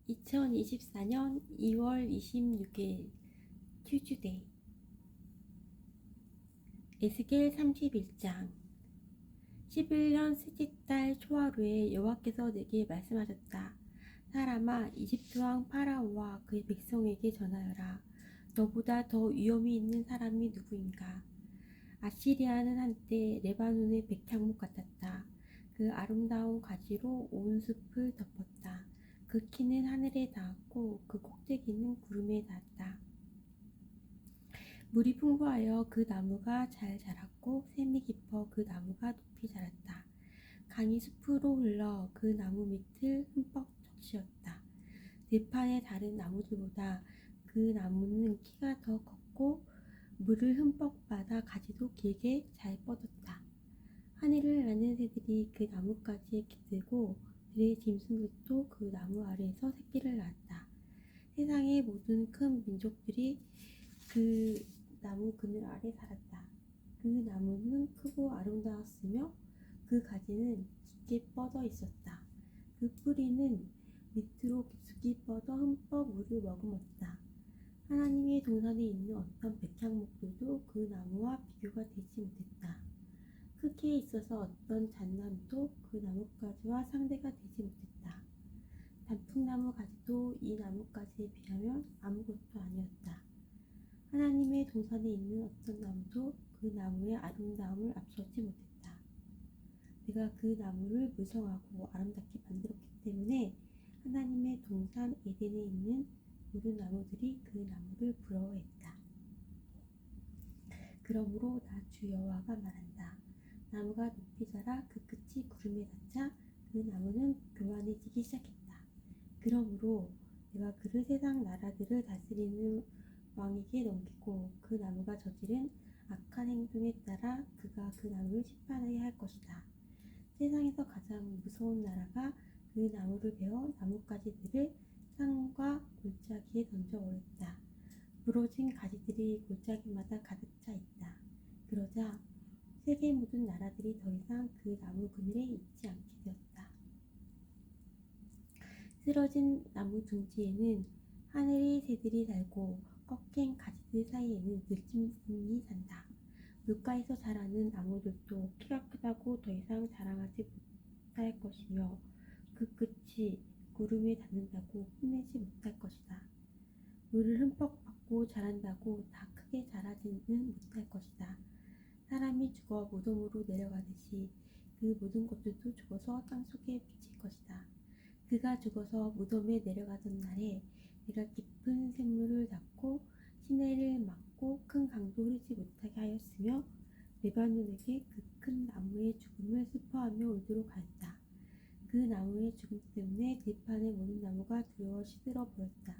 2024년 2월 26일 튜즈데이. 에스겔 31장. 11년 셋째 달 초하루에 여호와께서 내게 말씀하셨다. 사람아, 이집트 왕 파라오와 그의 백성에게 전하여라. 너보다 더 위엄이 있는 사람이 누구인가? 아시리아는 한때 레바논의 백향목 같았다. 그 아름다운 가지로 온 숲을 덮었다. 그 키는 하늘에 닿았고 그 꼭대기는 구름에 닿았다. 물이 풍부하여 그 나무가 잘 자랐고 샘이 깊어 그 나무가 높이 자랐다. 강이 숲으로 흘러 그 나무 밑을 흠뻑 적시었다. 들판의 다른 나무들보다 그 나무는 키가 더 컸고 물을 흠뻑 받아 가지도 길게 잘 뻗었다. 하늘을 나는 새들이 그 나뭇가지에 깃들고 들의 짐승들도 그 나무 아래에서 새끼를 낳았다. 세상의 모든 큰 민족들이 그 나무 그늘 아래 살았다. 그 나무는 크고 아름다웠으며 그 가지는 깊게 뻗어 있었다. 그 뿌리는 밑으로 깊숙이 뻗어 흠뻑 물을 머금었다. 하나님의 동산에 있는 어떤 백향목들도 그 나무와 비교가 되지 못했다. 크기에 있어서 어떤 잣나무도 그 나뭇가지와 상대가 되지 못했다. 단풍나무 가지도 이 나뭇가지에 비하면 아무것도 아니었다. 하나님의 동산에 있는 어떤 나무도 그 나무의 아름다움을 앞서지 못했다. 내가 그 나무를 무성하고 아름답게 만들었기 때문에 하나님의 동산 에덴에 있는 모든 나무들이 그 나무를 부러워했다. 그러므로 나 주 여호와가 말한다. 나무가 높이 자라 그 끝이 구름에 닿자 그 나무는 교만해지기 시작했다. 그러므로 내가 그를 세상 나라들을 다스리는 왕에게 넘기고 그 나무가 저지른 악한 행동에 따라 그가 그 나무를 심판하게 할 것이다. 세상에서 가장 무서운 나라가 그 나무를 베어 나뭇가지들을 산과 골짜기에 던져버렸다. 부러진 가지들이 골짜기마다 가득 차 있다. 그러자 세계 모든 나라들이 더 이상 그 나무 그늘에 있지 않게 되었다. 쓰러진 나무 둥지에는 하늘의 새들이 살고 꺾인 가지들 사이에는 들짐승이 산다. 물가에서 자라는 나무들도 키가 크다고 더 이상 자라하지 못할 것이며 그 끝이 구름에 닿는다고 힘내지 못할 것이다. 물을 흠뻑 받고 자란다고 다 크게 자라지는 못할 것이다. 사람이 죽어 무덤으로 내려가듯이 그 모든 것들도 죽어서 땅속에 비칠 것이다. 그가 죽어서 무덤에 내려가던 날에 내가 깊은 샘물을 닫고 시내를 막고 큰 강도 흐르지 못하게 하였으며 레바논에게 그 큰 나무의 죽음을 슬퍼하며 울도록 하였다. 그 나무의 죽음 때문에 들판의 모든 나무가 두려워 시들어 보였다.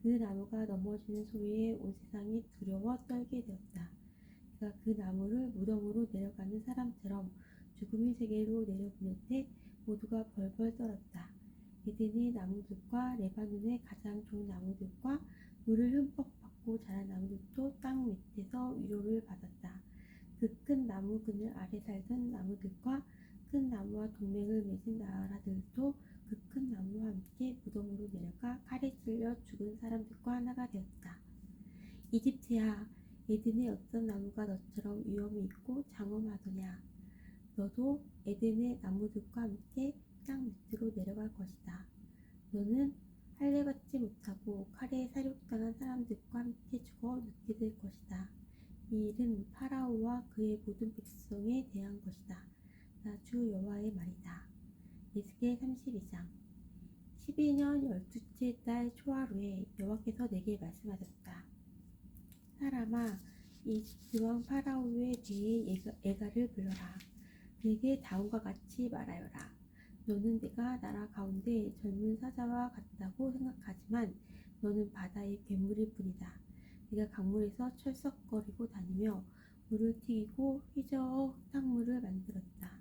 그 나무가 넘어지는 소리에 온 세상이 두려워 떨게 되었다. 내가 그 나무를 무덤으로 내려가는 사람처럼 죽음의 세계로 내려보낼 때 모두가 벌벌 떨었다. 에덴의 나무들과 레바논의 가장 좋은 나무들과 물을 흠뻑 받고 자란 나무들도 땅 밑에서 위로를 받았다. 그 큰 나무 그늘 아래 살던 나무들과 큰 나무와 동맹을 맺은 나라들도 그 큰 나무와 함께 무덤으로 내려가 칼에 찔려 죽은 사람들과 하나가 되었다. 이집트야, 에덴의 어떤 나무가 너처럼 위엄이 있고 장엄하더냐? 너도 에덴의 나무들과 함께 땅 밑으로 내려갈 것이다. 너는 할례받지 못하고 칼에 살육당한 사람들과 함께 죽어 눕게 될 것이다. 이 일은 파라오와 그의 모든 백성에 대한 것이다. 나 주 여호와의 말이다. 에스겔 32장. 12년 12째 달 초하루에 여호와께서 내게 말씀하셨다. 사람아, 이집트 왕 파라오에 대해 애가를 불러라. 그에게 다음과 같이 말하여라. 너는 내가 나라 가운데 젊은 사자와 같다고 생각하지만 너는 바다의 괴물일 뿐이다. 네가 강물에서 철썩거리고 다니며 물을 튀기고 휘저어 흙탕물을 만들었다.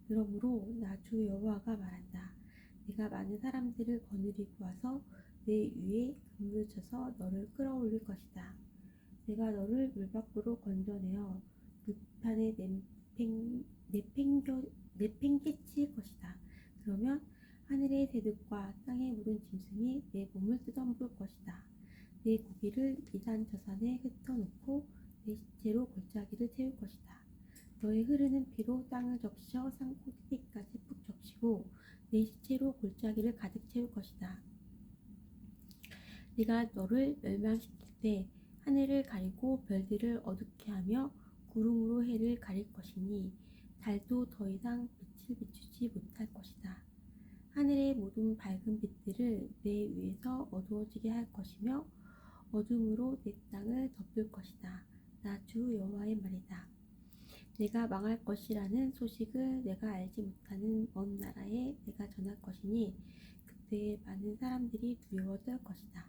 그러므로 나 주 여호와가 말한다. 내가 많은 사람들을 거느리고 와서 내 위에 그물을 쳐서 너를 끌어올릴 것이다. 내가 너를 물 밖으로 건져내어 들판에 내팽개칠 것이다. 그러면 하늘의 새들과 땅에 묻은 짐승이 내 몸을 뜯어먹을 것이다. 내 고기를 이 산 저 산에 흩어놓고 내 시체로 골짜기를 채울 것이다. 너의 흐르는 피로 땅을 적셔 산 꼭대기까지 푹 적시고 내 시체로 골짜기를 가득 채울 것이다. 네가 너를 멸망시킬 때 하늘을 가리고 별들을 어둡게 하며 구름으로 해를 가릴 것이니 달도 더 이상 빛을 비추지 못할 것이다. 하늘의 모든 밝은 빛들을 내 위에서 어두워지게 할 것이며 어둠으로 내 땅을 덮을 것이다. 나 주 여호와의 말이다. 내가 망할 것이라는 소식을 내가 알지 못하는 먼 나라에 내가 전할 것이니 그때 많은 사람들이 두려워 떨 것이다.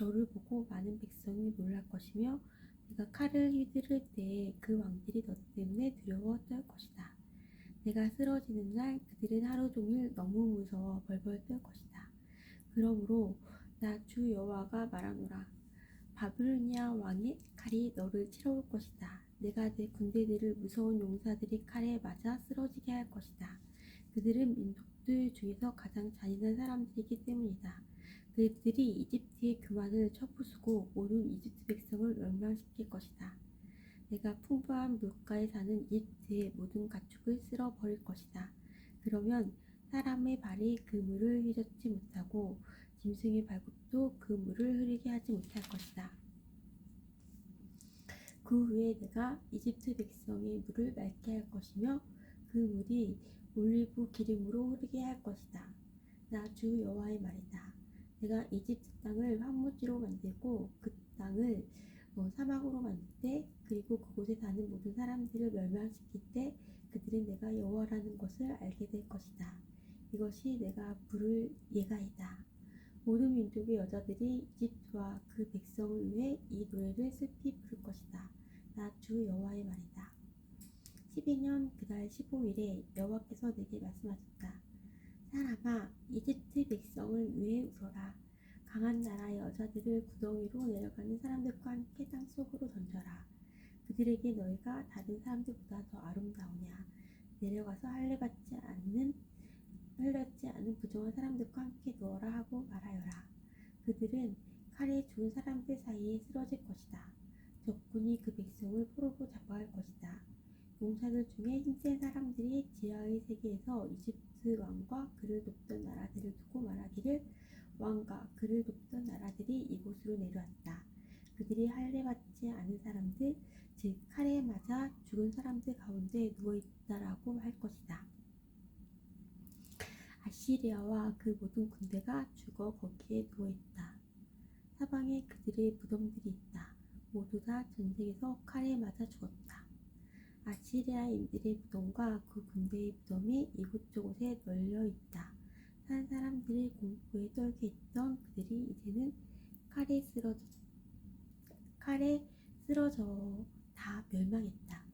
너를 보고 많은 백성이 놀랄 것이며 내가 칼을 휘두를 때에 그 왕들이 너 때문에 두려워 떨 것이다. 내가 쓰러지는 날 그들은 하루 종일 너무 무서워 벌벌 떨 것이다. 그러므로 나 주 여호와가 말하노라. 바빌로니아 왕의 칼이 너를 치러올 것이다. 내가 내 군대들을 무서운 용사들의 칼에 맞아 쓰러지게 할 것이다. 그들은 민족들 중에서 가장 잔인한 사람들이기 때문이다. 그들이 이집트의 교만을 쳐부수고 모든 이집트 백성을 멸망시킬 것이다. 내가 풍부한 물가에 사는 이집트의 모든 가축을 쓸어버릴 것이다. 그러면 사람의 발이 그 물을 휘젓지 못하고 짐승의 발굽도 그 물을 흐르게 하지 못할 것이다. 그 후에 내가 이집트 백성의 물을 맑게 할 것이며 그 물이 올리브 기름으로 흐르게 할 것이다. 나 주 여호와의 말이다. 내가 이집트 땅을 황무지로 만들고 그 땅을 사막으로 만들 때 그리고 그곳에 사는 모든 사람들을 멸망시킬 때 그들은 내가 여호와라는 것을 알게 될 것이다. 이것이 내가 부를 예가이다. 모든 민족의 여자들이 이집트와 그 백성을 위해 이 노래를 슬피 부를 것이다. 나 주 여호와의 말이다. 12년 그달 15일에 여호와께서 내게 말씀하셨다. 사람아, 이집트 백성을 위해 울어라. 강한 나라의 여자들을 구덩이로 내려가는 사람들과 함께 땅속으로 던져라. 그들에게 너희가 다른 사람들보다 더 아름다우냐? 내려가서 할례받지 않은 부정한 사람들과 함께 누워라 하고 말하여라. 그들은 칼에 죽은 사람들 사이에 쓰러질 것이다. 적군이 그 백성을 포로로 잡아갈 것이다. 용사들 중에 힘센 사람들이 지하의 세계에서 이집트 왕과 그를 돕던 나라들을 두고 말하기를 왕과 그를 돕던 나라들이 이곳으로 내려왔다. 그들이 할례받지 않은 사람들, 즉 칼에 맞아 죽은 사람들 가운데 누워있다라고 할 것이다. 아시리아와 그 모든 군대가 죽어 거기에 누워있다. 사방에 그들의 무덤들이 있다. 모두 다 전쟁에서 칼에 맞아 죽었다. 아시리아인들의 무덤과 그 군대의 무덤이 이곳저곳에 널려 있다. 산 사람들의 공포에 떨게 있던 그들이 이제는 칼에 쓰러져 다 멸망했다.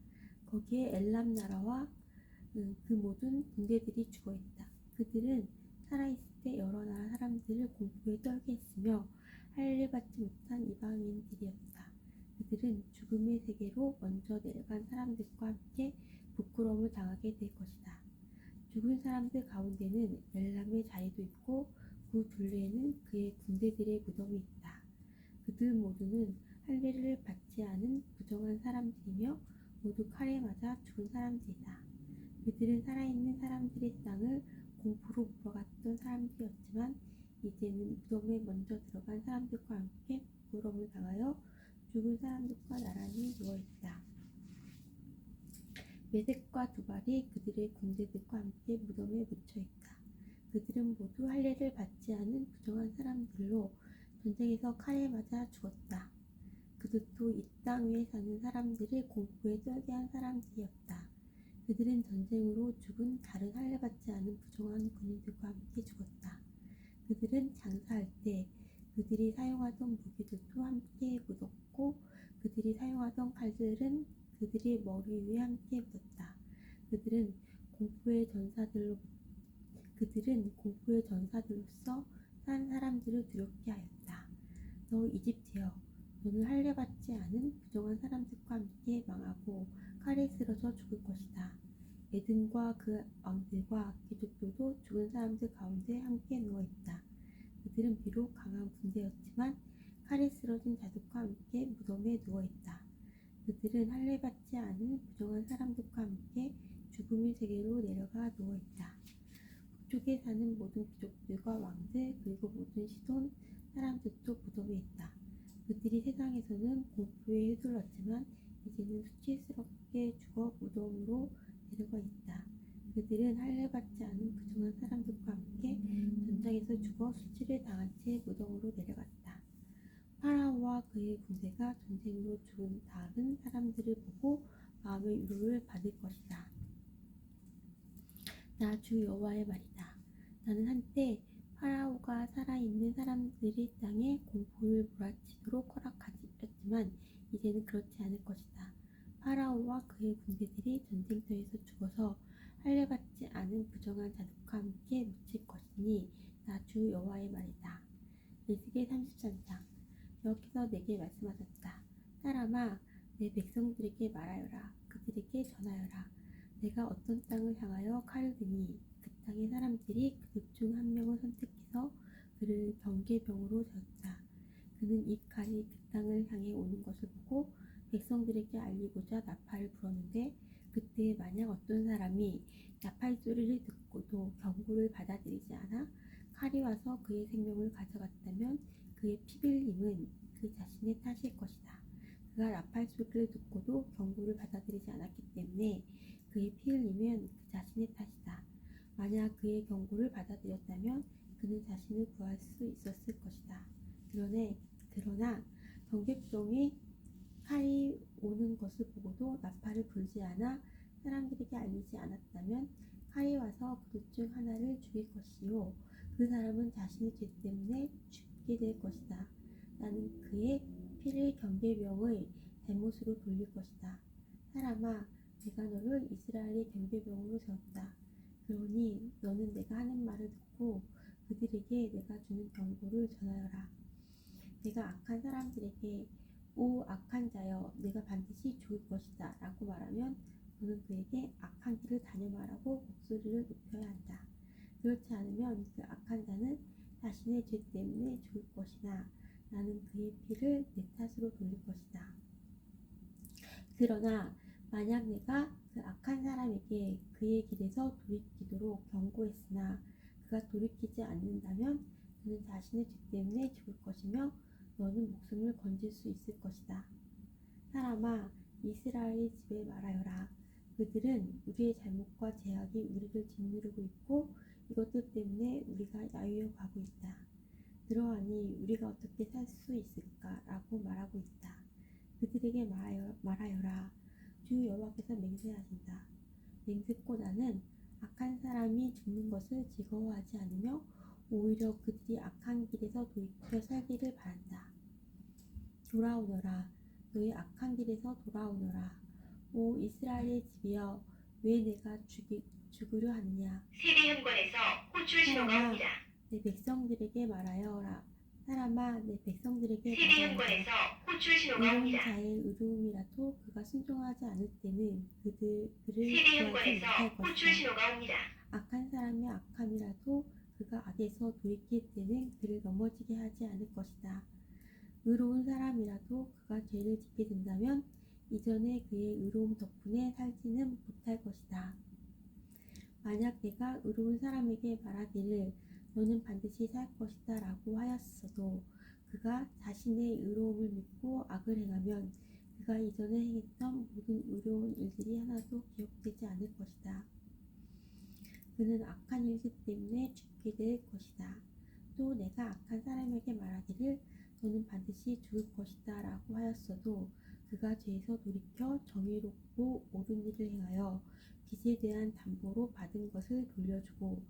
거기에 엘람 나라와 그 모든 군대들이 죽어 있다. 그들은 살아있을 때 여러 나라 사람들을 공포에 떨게 했으며 할례받지 못한 이방인들이었다. 그들은 죽음의 세계로 먼저 내려간 사람들과 함께 부끄러움을 당하게 될 것이다. 죽은 사람들 가운데는 엘람의 자리도 있고 그 둘레에는 그의 군대들의 무덤이 있다. 그들 모두는 할례를 받지 않은 부정한 사람들이며 모두 칼에 맞아 죽은 사람들이다. 그들은 살아있는 사람들의 땅을 공포로 물어갔던 사람들이었지만 이제는 무덤에 먼저 들어간 사람들과 함께 부끄러움을 당하여 죽은 사람들과 나란히 누워있다. 메색과 두발이 그들의 군대들과 함께 무덤에 묻혀있다. 그들은 모두 할례를 받지 않은 부정한 사람들로 전쟁에서 칼에 맞아 죽었다. 그들도 이 땅 위에 사는 사람들을 공포에 떨게 한 사람들이었다. 그들은 전쟁으로 죽은 다른 할례받지 않은 부정한 군인들과 함께 죽었다. 그들은 장사할 때 그들이 사용하던 무기들도 함께 묻었고 그들이 사용하던 칼들은 그들의 머리 위에 함께 묻었다. 그들은 공포의 전사들로서 산 사람들을 두렵게 하였다. 너 이집트여, 너는 할례받지 않은 부정한 사람들과 함께 망하고 칼에 쓰러져 죽을 것이다. 에든과 그 왕들과 귀족들도 죽은 사람들 가운데 함께 누워있다. 그들은 비록 강한 군대였지만 칼에 쓰러진 자들과 함께 무덤에 누워있다. 그들은 할례받지 않은 부정한 사람들과 함께 죽음의 세계로 내려가 누워있다. 북쪽에 사는 모든 귀족들과 왕들 그리고 모든 시돈 사람들도 무덤에 있다. 그들이 세상에서는 공포에 휘둘렀지만 이제는 수치스럽게 죽어 무덤으로 내려가 있다. 그들은 할례받지 않은 부정한 사람들과 함께 전장에서 죽어 수치를 당한 채 무덤으로 내려갔다. 파라오와 그의 군대가 전쟁으로 죽은 다른 사람들을 보고 마음의 위로를 받을 것이다. 나 주 여호와의 말이다. 나는 한때 파라오가 살아있는 사람들이 땅에 공포를 몰아치도록 허락하였지만 이제는 그렇지 않을 것이다. 파라오와 그의 군대들이 전쟁터에서 죽어서 할례받지 않은 부정한 자들과 함께 묻힐 것이니 나 주 여호와의 말이다. 에스겔 33장. 여호와께서 내게 말씀하셨다. 사람아, 내 백성들에게 말하여라. 그들에게 전하여라. 내가 어떤 땅을 향하여 칼을 드니 그 땅의 사람들이 그들 중 한 명을 선택해서 그를 경계병으로 세웠다. 그는 이 칼이 그 땅을 향해 오는 것을 보고 백성들에게 알리고자 나팔을 불었는데 그때 만약 어떤 사람이 나팔 소리를 듣고도 경고를 받아들이지 않아 칼이 와서 그의 생명을 가져갔다면 그의 피흘림은 그 자신의 탓일 것이다. 그가 나팔 소리를 듣고도 경고를 받아들이지 않았기 때문에 그의 피흘림은 그 자신의 탓이다. 만약 그의 경고를 받아들였다면 그는 자신을 구할 수 있었을 것이다. 그러나 경계병에 칼이 오는 것을 보고도 나팔을 불지 않아 사람들에게 알리지 않았다면 칼이 와서 그들 중 하나를 죽일 것이요 그 사람은 자신의 죄 때문에 죽게 될 것이다. 나는 그의 피를 경계병의 잘못으로 돌릴 것이다. 사람아, 내가 너를 이스라엘의 경계병으로 세웠다. 그러니 너는 내가 하는 말을 듣고 그들에게 내가 주는 경고를 전하여라. 내가 악한 사람들에게 오 악한 자여 내가 반드시 죽을 것이다 라고 말하면 너는 그에게 악한 길을 다녀마라고 목소리를 높여야 한다. 그렇지 않으면 그 악한 자는 자신의 죄 때문에 죽을 것이나 나는 그의 피를 내 탓으로 돌릴 것이다. 그러나 만약 내가 그 악한 사람에게 그의 길에서 돌이키도록 경고했으나 그가 돌이키지 않는다면 그는 자신의 죄 때문에 죽을 것이며 너는 목숨을 건질 수 있을 것이다. 사람아, 이스라엘의 집에 말하여라. 그들은 우리의 잘못과 죄악이 우리를 짓누르고 있고 이것들 때문에 우리가 야유어 가고 있다. 그러하니 우리가 어떻게 살 수 있을까? 라고 말하고 있다. 그들에게 말하여라. 주 여호와께서 맹세하신다. 맹세코 나는 악한 사람이 죽는 것을 즐거워하지 않으며 오히려 그들이 악한 길에서 돌이켜 살기를 바란다. 돌아오너라. 너희 악한 길에서 돌아오너라. 오 이스라엘의 집이여 왜 내가 죽으려 하느냐. 세대현관에서 호출 신호가 사람아, 옵니다. 내 백성들에게 말하여라. 사람아, 내 백성들에게 말하여라. 세대현관에서 호출 신호가 의로운 옵니다. 자의 의로움이라도 그가 순종하지 않을 때는 그를 구하지 세대현관에서 못할 호출 것이다. 신호가 옵니다. 악한 사람의 악함이라도 그가 악에서 돌이킬 때는 그를 넘어지게 하지 않을 것이다. 의로운 사람이라도 그가 죄를 짓게 된다면 이전에 그의 의로움 덕분에 살지는 못할 것이다. 만약 내가 의로운 사람에게 말하기를 너는 반드시 살 것이다 라고 하였어도 그가 자신의 의로움을 믿고 악을 행하면 그가 이전에 행했던 모든 의로운 일들이 하나도 기억되지 않을 것이다. 그는 악한 일들 때문에 죽게 될 것이다. 또 내가 악한 사람에게 말하기를 너는 반드시 죽을 것이다 라고 하였어도 그가 죄에서 돌이켜 정의롭고 옳은 일을 행하여 빚에 대한 담보로 받은 것을 돌려주고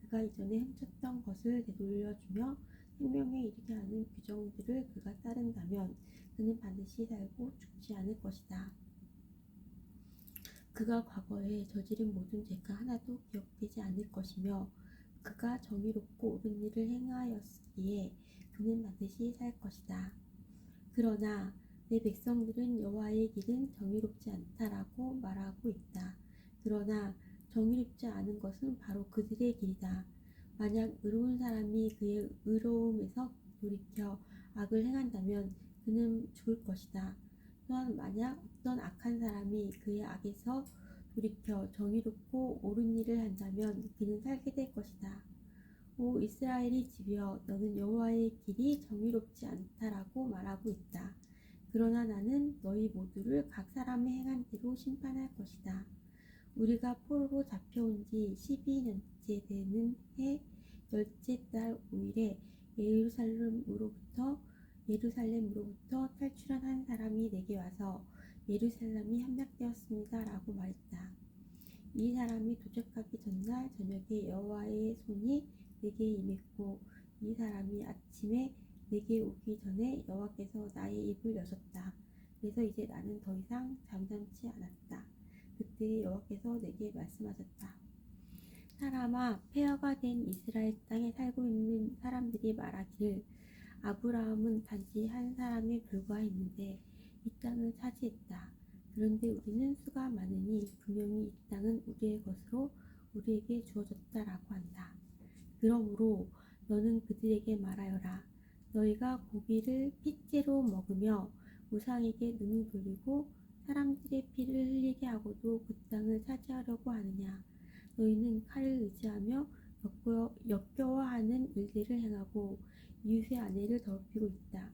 그가 이전에 훔쳤던 것을 되돌려주며 생명에 이르게 하는 규정들을 그가 따른다면 그는 반드시 살고 죽지 않을 것이다. 그가 과거에 저지른 모든 죄가 하나도 기억되지 않을 것이며 그가 정의롭고 옳은 일을 행하였기에 그는 반드시 살 것이다. 그러나 내 백성들은 여호와의 길은 정의롭지 않다라고 말하고 있다. 그러나 정의롭지 않은 것은 바로 그들의 길이다. 만약 의로운 사람이 그의 의로움에서 돌이켜 악을 행한다면 그는 죽을 것이다. 또한 만약 어떤 악한 사람이 그의 악에서 돌이켜 정의롭고 옳은 일을 한다면 그는 살게 될 것이다. 오 이스라엘의 집이여, 너는 여호와의 길이 정의롭지 않다라고 말하고 있다. 그러나 나는 너희 모두를 각 사람의 행한 대로 심판할 것이다. 우리가 포로로 잡혀온 지 12년째 되는 해 열째 달 5일에 예루살렘으로부터 탈출한 한 사람이 내게 와서 예루살렘이 함락되었습니다 라고 말했다. 이 사람이 도착하기 전날 저녁에 여호와의 손이 내게 임했고 이 사람이 아침에 내게 오기 전에 여호와께서 나의 입을 여셨다. 그래서 이제 나는 더 이상 잠잠치 않았다. 그때 여호와께서 내게 말씀하셨다. 사람아, 폐허가 된 이스라엘 땅에 살고 있는 사람들이 말하기를 아브라함은 단지 한 사람에 불과했는데 이 땅을 차지했다. 그런데 우리는 수가 많으니 분명히 이 땅은 우리의 것으로 우리에게 주어졌다라고 한다. 그러므로 너는 그들에게 말하여라. 너희가 고기를 핏째로 먹으며 우상에게 눈을 돌리고 사람들의 피를 흘리게 하고도 그 땅을 차지하려고 하느냐. 너희는 칼을 의지하며 역겨워하는 일들을 행하고 이웃의 아내를 더럽히고 있다.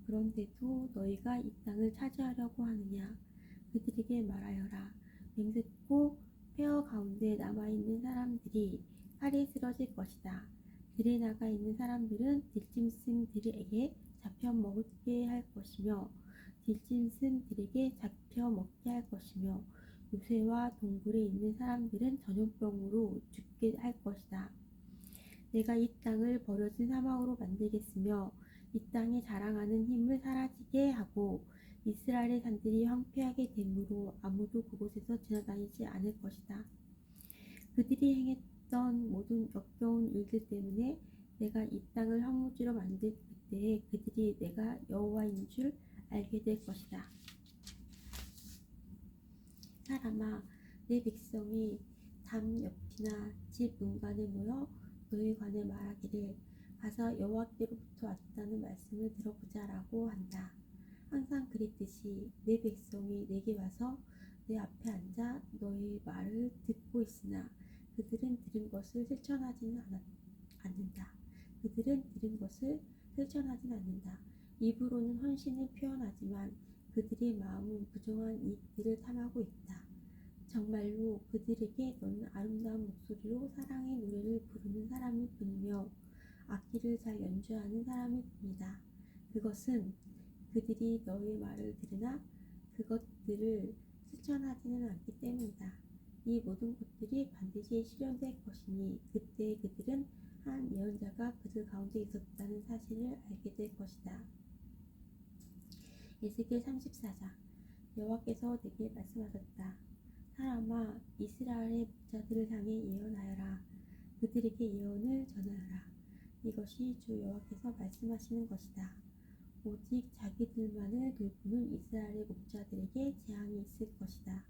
그런데도 너희가 이 땅을 차지하려고 하느냐. 그들에게 말하여라. 맹세코 폐허 가운데 남아있는 사람들이 칼에 쓰러질 것이다. 들에 나가 있는 사람들은 들짐승들에게 잡혀 먹게 할 것이며 들짐승들에게 잡혀 먹게 할 것이며 요새와 동굴에 있는 사람들은 전염병으로 죽게 할 것이다. 내가 이 땅을 버려진 사막으로 만들겠으며 이 땅에 자랑하는 힘을 사라지게 하고 이스라엘의 산들이 황폐하게 되므로 아무도 그곳에서 지나다니지 않을 것이다. 그들이 행했던 모든 역겨운 일들 때문에 내가 이 땅을 황무지로 만들 그때에 그들이 내가 여호와인 줄 알게 될 것이다. 사람아, 내 백성이 담 옆이나 집 문간에 모여 너에 관해 말하기를 가서 여호와께로부터 왔다는 말씀을 들어보자라고 한다. 항상 그랬듯이 내 백성이 내게 와서 내 앞에 앉아 너의 말을 듣고 있으나 그들은 들은 것을 실천하지는 않는다. 그들은 들은 것을 실천하지는 않는다. 입으로는 헌신을 표현하지만 그들의 마음은 부정한 이익들을 탐하고 있다. 정말로 그들에게 너는 아름다운 목소리로 사랑의 노래를 부르는 사람일 뿐이며 악기를 잘 연주하는 사람일 뿐이다. 그것은 그들이 너의 말을 들으나 그것들을 실천하지는 않기 때문이다. 이 모든 것들이 반드시 실현될 것이니 그때 그들은 한 예언자가 그들 가운데 있었다는 사실을 알게 될 것이다. 에스겔 34장. 여호와께서 내게 말씀하셨다. 사람아, 이스라엘의 목자들을 향해 예언하여라. 그들에게 예언을 전하여라. 이것이 주 여호와께서 말씀하시는 것이다. 오직 자기들만을 돌보는 이스라엘의 목자들에게 재앙이 있을 것이다.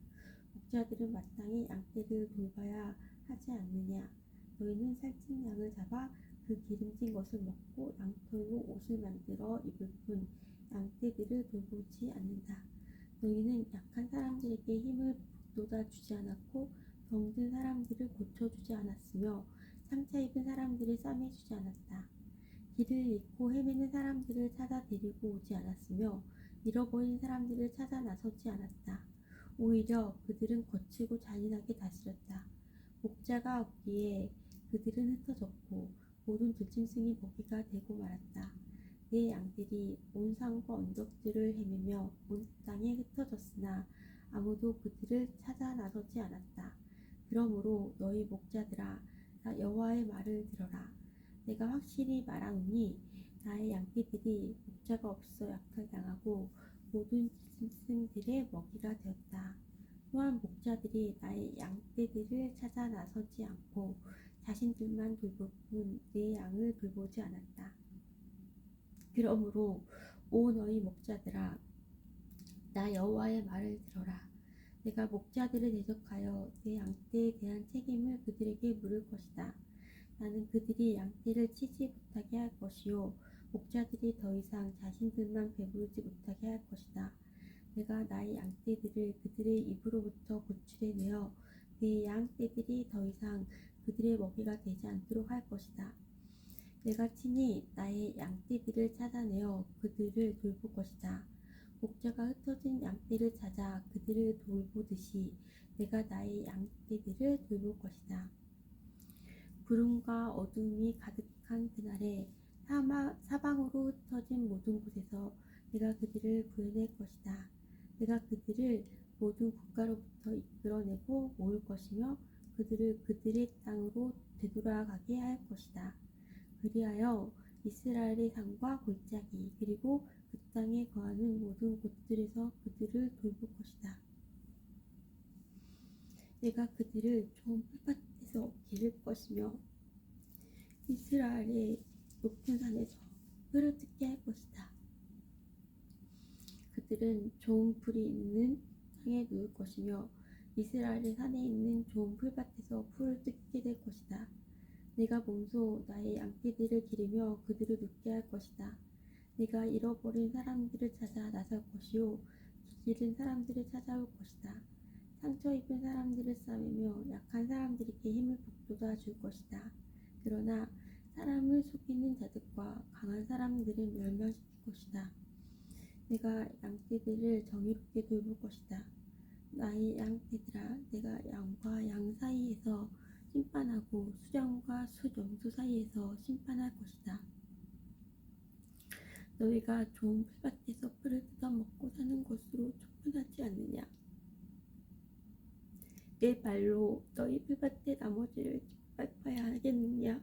목자들은 마땅히 양떼를 돌봐야 하지 않느냐. 너희는 살찐 양을 잡아 그 기름진 것을 먹고 양털로 옷을 만들어 입을 뿐 양떼들을 돌보지 않는다. 너희는 약한 사람들에게 힘을 북돋아 주지 않았고 병든 사람들을 고쳐주지 않았으며 상처 입은 사람들을 싸매주지 않았다. 길을 잃고 헤매는 사람들을 찾아 데리고 오지 않았으며 잃어버린 사람들을 찾아 나서지 않았다. 오히려 그들은 거칠고 잔인하게 다스렸다. 목자가 없기에 그들은 흩어졌고 모든 들짐승이 먹이가 되고 말았다. 내 양들이 온 산과 언덕들을 헤매며 온 땅에 흩어졌으나 아무도 그들을 찾아 나서지 않았다. 그러므로 너희 목자들아, 나 여호와의 말을 들어라. 내가 확실히 말하노니 나의 양떼들이 목자가 없어 약탈당하고 모든 짐승들의 먹이가 되었다. 또한 목자들이 나의 양떼들을 찾아 나서지 않고 자신들만 돌볼 뿐 내 양을 돌보지 않았다. 그러므로 오 너희 목자들아, 나 여호와의 말을 들어라. 내가 목자들을 대적하여 내 양떼에 대한 책임을 그들에게 물을 것이다. 나는 그들이 양떼를 치지 못하게 할 것이요 목자들이 더 이상 자신들만 배부르지 못하게 할 것이다. 내가 나의 양떼들을 그들의 입으로부터 구출해내어 내 양떼들이 더 이상 그들의 먹이가 되지 않도록 할 것이다. 내가 친히 나의 양떼들을 찾아내어 그들을 돌볼 것이다. 목자가 흩어진 양떼를 찾아 그들을 돌보듯이 내가 나의 양떼들을 돌볼 것이다. 구름과 어둠이 가득한 그날에 사방으로 흩어진 모든 곳에서 내가 그들을 구해낼 것이다. 내가 그들을 모든 국가로부터 이끌어내고 모을 것이며 그들을 그들의 땅으로 되돌아가게 할 것이다. 그리하여 이스라엘의 산과 골짜기 그리고 그 땅에 거하는 모든 곳들에서 그들을 돌볼 것이다. 내가 그들을 좋은 풀밭에서 기를 것이며 이스라엘의 높은 산에서 풀을 뜯게 할 것이다. 그들은 좋은 풀이 있는 땅에 누울 것이며 이스라엘의 산에 있는 좋은 풀밭에서 풀을 뜯게 될 것이다. 내가 몸소 나의 양떼들을 기르며 그들을 눕게 할 것이다. 내가 잃어버린 사람들을 찾아 나설 것이요 기르는 사람들을 찾아올 것이다. 상처 입은 사람들을 싸매며 약한 사람들에게 힘을 북돋아 줄 것이다. 그러나 사람을 속이는 자들과 강한 사람들은 멸망시킬 것이다. 내가 양떼들을 정의롭게 돌볼 것이다. 나의 양떼들아, 내가 양과 양 사이에서 심판하고 수정과 수정수 사이에서 심판할 것이다. 너희가 좋은 풀밭에서 풀을 뜯어먹고 사는 것으로 충분하지 않느냐? 내 발로 너희 풀밭의 나머지를 짓밟아야 하겠느냐?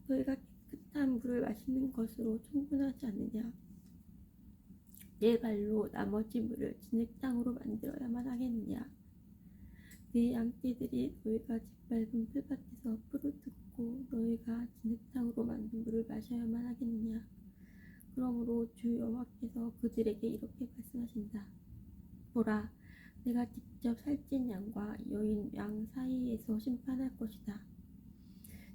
너희가 깨끗한 물을 마시는 것으로 충분하지 않느냐? 내 발로 나머지 물을 진흙 땅으로 만들어야만 하겠느냐? 내 양떼들이 너희가 짓밟은 풀밭에서 풀을 뜯고 너희가 진흙 땅으로 만든 물을 마셔야만 하겠느냐? 그러므로 주 여호와께서 그들에게 이렇게 말씀하신다. 보라, 내가 직접 살찐 양과 여인 양 사이에서 심판할 것이다.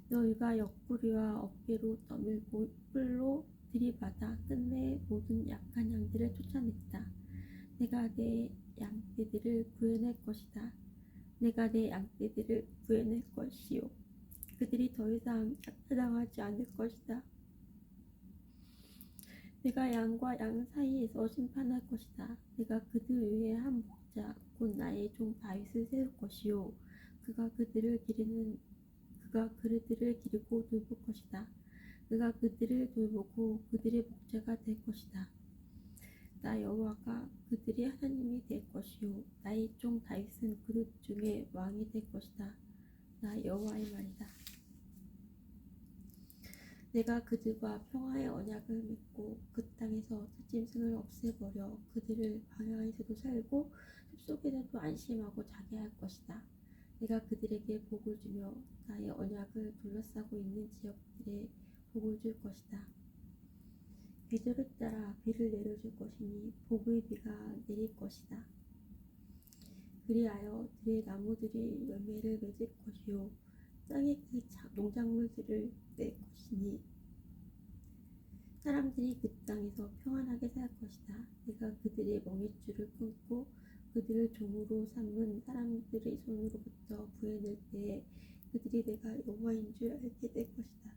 너희가 옆구리와 어깨로 떠밀고 뿔로 들이받아 끝내 모든 약한 양들을 쫓아냈다. 내가 내 양떼들을 구해낼 것이다. 내가 내 양떼들을 구해낼 것이요 그들이 더 이상 약탈당하지 않을 것이다. 내가 양과 양 사이에서 심판할 것이다. 내가 그들 위에 한 목자 곧 나의 종 다윗을 세울 것이요 그가 그들을 기르고 돌볼 것이다. 그가 그들을 돌보고 그들의 목자가 될 것이다. 나 여호와가 그들의 하나님이 될 것이요 나의 종 다윗은 그들 중에 왕이 될 것이다. 나 여호와의 말이다. 내가 그들과 평화의 언약을 맺고 그 땅에서 들짐승을 없애버려 그들을 광야에서도 살고 숲속에서도 안심하고 자게 할 것이다. 내가 그들에게 복을 주며 나의 언약을 둘러싸고 있는 지역들에 복을 줄 것이다. 계절을 따라 비를 내려줄 것이니 복의 비가 내릴 것이다. 그리하여 들의 나무들이 열매를 맺을 것이요 땅의 그 농작물들을 낼 것이니 사람들이 그 땅에서 평안하게 살 것이다. 내가 그들의 멍에줄을 끊고 그들을 종으로 삼은 사람들의 손으로부터 구해낼 때에 그들이 내가 여호와인 줄 알게 될 것이다.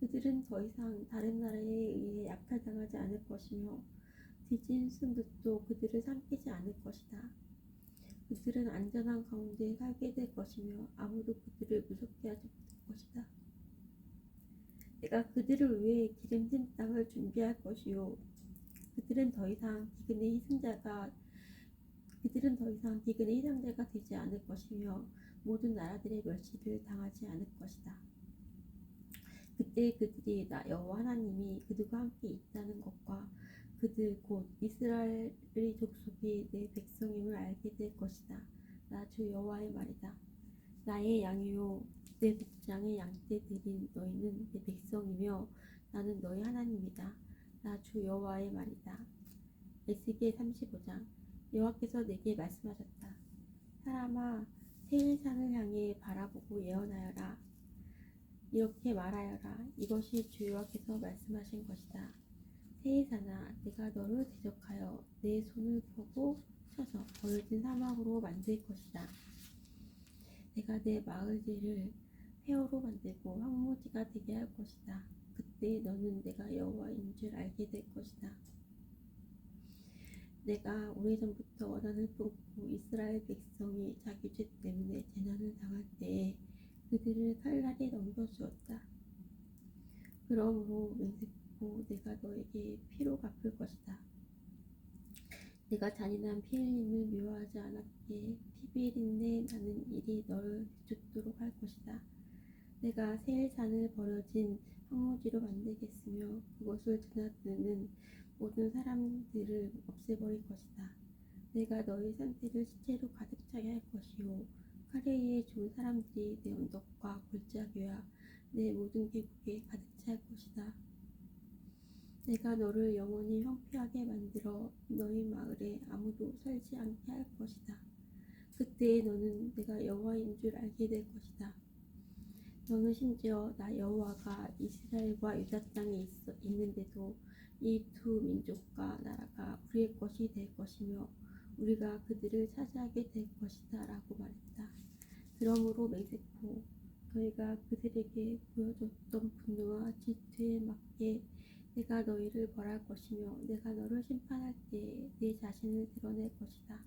그들은 더 이상 다른 나라에 의해 약탈당하지 않을 것이며 들짐승들도 그들을 삼키지 않을 것이다. 그들은 안전한 가운데 살게 될 것이며 아무도 그들을 무섭게 하지 못할 것이다. 내가 그들을 위해 기름진 땅을 준비할 것이요 그들은 더 이상 기근의 희생자가 되지 않을 것이며 모든 나라들의 멸시를 당하지 않을 것이다. 그때 그들이 나 여호와 하나님이 그들과 함께 있다는 것과 그들 곧 이스라엘의 족속이 내 백성임을 알게 될 것이다. 나 주 여호와의 말이다. 나의 양이요 내 복장의 양떼들인 너희는 내 백성이며 나는 너희 하나님이다. 나 주 여호와의 말이다. 에스겔 35장. 여호와께서 내게 말씀하셨다. 사람아, 세일산을 향해 바라보고 예언하여라. 이렇게 말하여라. 이것이 주 여호와께서 말씀하신 것이다. 세일산아, 내가 너를 대적하여 내 손을 펴고 쳐서 버려진 사막으로 만들 것이다. 내가 내 마을들을 폐허로 만들고 황무지가 되게 할 것이다. 그때 너는 내가 여호와인 줄 알게 될 것이다. 내가 오래전부터 원한을 품고 이스라엘 백성이 자기 죄 때문에 재난을 당할 때에 그들을 칼날에 넘겨주었다. 그러므로 맹세코 내가 너에게 피로 갚을 것이다. 내가 잔인한 피 흘림을 미워하지 않았기에 피비린내 나는 일이 너를 비춥도록 할 것이다. 내가 세일산을 버려진 황무지로 만들겠으며 그것을 드나드는 모든 사람들을 없애버릴 것이다. 내가 너희 산들을 시체로 가득 차게 할 것이요 칼에 의해 죽은 사람들이 내 언덕과 골짜기와 내 모든 계곡에 가득 찰 것이다. 내가 너를 영원히 황폐하게 만들어 너희 마을에 아무도 살지 않게 할 것이다. 그때에 너는 내가 여호와인 줄 알게 될 것이다. 너는 심지어 나 여호와가 이스라엘과 유다 땅에 있는데도 이 두 민족과 나라가 우리의 것이 될 것이며 우리가 그들을 차지하게 될 것이다 라고 말했다. 그러므로 맹세코 너희가 그들에게 보여줬던 분노와 질투에 맞게 내가 너희를 벌할 것이며 내가 너를 심판할 때에 네 자신을 드러낼 것이다.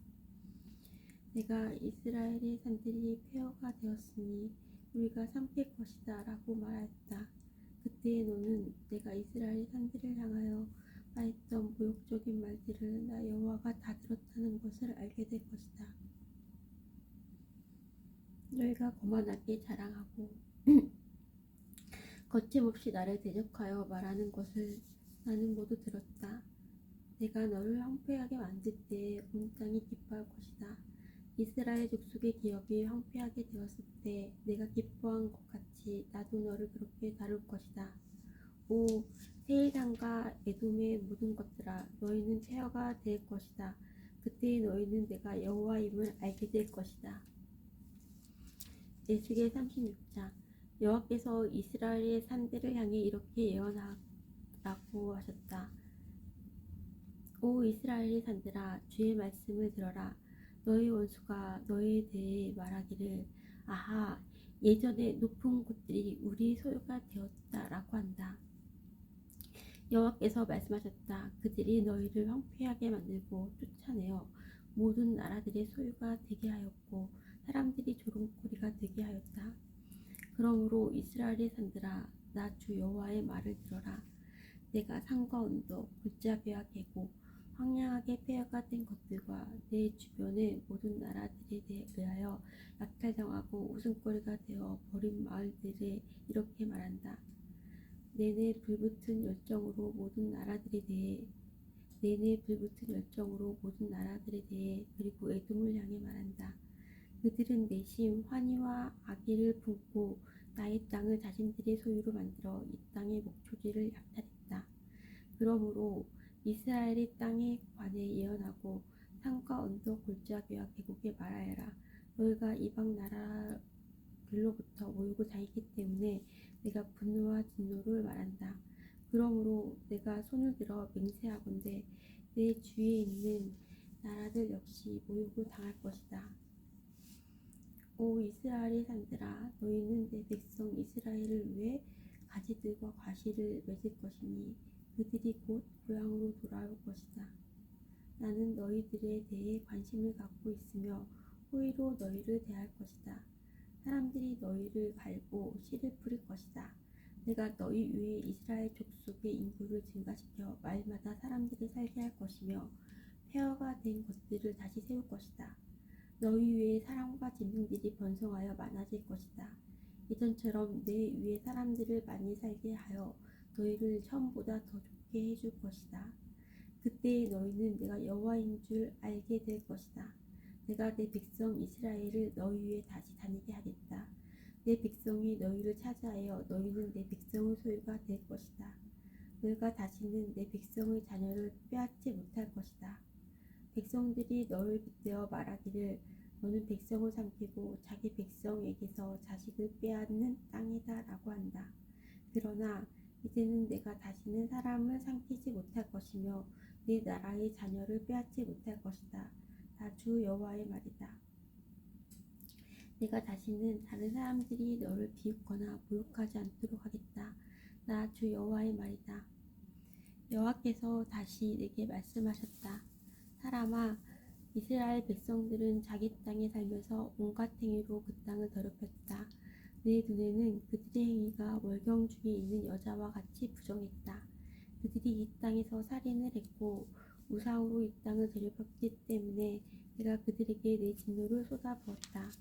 내가 이스라엘의 산들이 폐허가 되었으니 우리가 삼킬 것이다 라고 말하였다. 그때에 너는 내가 이스라엘의 산들을 향하여 말했던 모욕적인 말들을 나 여호와가 다 들었다는 것을 알게 될 것이다. 너희가 거만하게 자랑하고 거침없이 나를 대적하여 말하는 것을 나는 모두 들었다. 내가 너를 황폐하게 만들 때에 온 땅이 기뻐할 것이다. 이스라엘 족속의 기업이 황폐하게 되었을 때 내가 기뻐한 것 같이 나도 너를 그렇게 다룰 것이다. 오 세일산과 에돔의 모든 것들아, 너희는 폐허가 될 것이다. 그때 너희는 내가 여호와임을 알게 될 것이다. 에스겔 36장. 여호와께서 이스라엘의 산들을 향해 이렇게 예언하라고 하셨다. 오 이스라엘의 산들아, 주의 말씀을 들어라. 너희 원수가 너희에 대해 말하기를 아하, 예전에 높은 곳들이 우리 소유가 되었다 라고 한다. 여호와께서 말씀하셨다. 그들이 너희를 황폐하게 만들고 쫓아내어 모든 나라들의 소유가 되게 하였고 사람들이 조롱거리가 되게 하였다. 그러므로 이스라엘의 산들아, 나 주 여호와의 말을 들어라. 내가 산과 언덕, 골짜기와 계곡, 황량하게 폐허가 된 것들과 내 주변의 모든 나라들에 대하여 약탈당하고 웃음거리가 되어 버린 마을들에 이렇게 말한다. 내내 불붙은 열정으로 모든 나라들에 대해 그리고 에돔을 향해 말한다. 그들은 내심 환희와 악의를 품고 나의 땅을 자신들의 소유로 만들어 이 땅의 목초지를 약탈했다. 그러므로 이스라엘의 땅에 관해 예언하고 산과 언덕 골짜기와 계곡에 말하여라. 너희가 이방 나라들로부터 모이고 다니기 때문에 내가 분노와 진노를 말한다. 그러므로 내가 손을 들어 맹세하건대 내 주위에 있는 나라들 역시 모욕을 당할 것이다. 오 이스라엘의 산들아, 너희는 내 백성 이스라엘을 위해 가지들과 과실을 맺을 것이니 그들이 곧 고향으로 돌아올 것이다. 나는 너희들에 대해 관심을 갖고 있으며 호의로 너희를 대할 것이다. 사람들이 너희를 갈고 씨를 뿌릴 것이다. 내가 너희 위에 이스라엘 족속의 인구를 증가시켜 마을마다 사람들이 살게 할 것이며 폐허가 된 것들을 다시 세울 것이다. 너희 위에 사람과 짐승들이 번성하여 많아질 것이다. 예전처럼 내 위에 사람들을 많이 살게 하여 너희를 처음보다 더 좋게 해줄 것이다. 그때 너희는 내가 여호와인 줄 알게 될 것이다. 내가 내 백성 이스라엘을 너희 위에 다시 다니게 하겠다. 내 백성이 너희를 차지하여 너희는 내 백성의 소유가 될 것이다. 너희가 다시는 내 백성의 자녀를 빼앗지 못할 것이다. 백성들이 너를 빗대어 말하기를 너는 백성을 삼키고 자기 백성에게서 자식을 빼앗는 땅이다 라고 한다. 그러나 이제는 내가 다시는 사람을 삼키지 못할 것이며 내 나라의 자녀를 빼앗지 못할 것이다. 나 주 여호와의 말이다. 내가 다시는 다른 사람들이 너를 비웃거나 모욕하지 않도록 하겠다. 나 주 여호와의 말이다. 여호와께서 다시 내게 말씀하셨다. 사람아, 이스라엘 백성들은 자기 땅에 살면서 온갖 행위로 그 땅을 더럽혔다. 내 눈에는 그들의 행위가 월경 중에 있는 여자와 같이 부정했다. 그들이 이 땅에서 살인을 했고 우상으로 이 땅을 더럽혔기 때문에 내가 그들에게 내 진노를 쏟아부었다.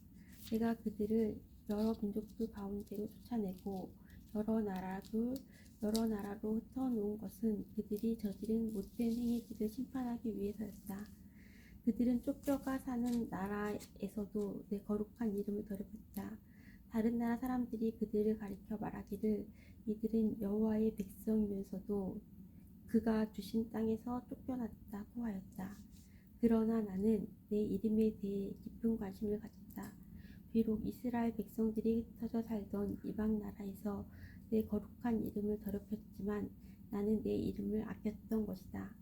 내가 그들을 여러 민족들 가운데로 쫓아내고 여러 나라로 흩어놓은 것은 그들이 저지른 못된 행위들을 심판하기 위해서였다. 그들은 쫓겨가 사는 나라에서도 내 거룩한 이름을 더럽혔다. 다른 나라 사람들이 그들을 가리켜 말하기를 이들은 여호와의 백성이면서도 그가 주신 땅에서 쫓겨났다고 하였다. 그러나 나는 내 이름에 대해 깊은 관심을 가졌다. 비록 이스라엘 백성들이 흩어져 살던 이방 나라에서 내 거룩한 이름을 더럽혔지만 나는 내 이름을 아꼈던 것이다.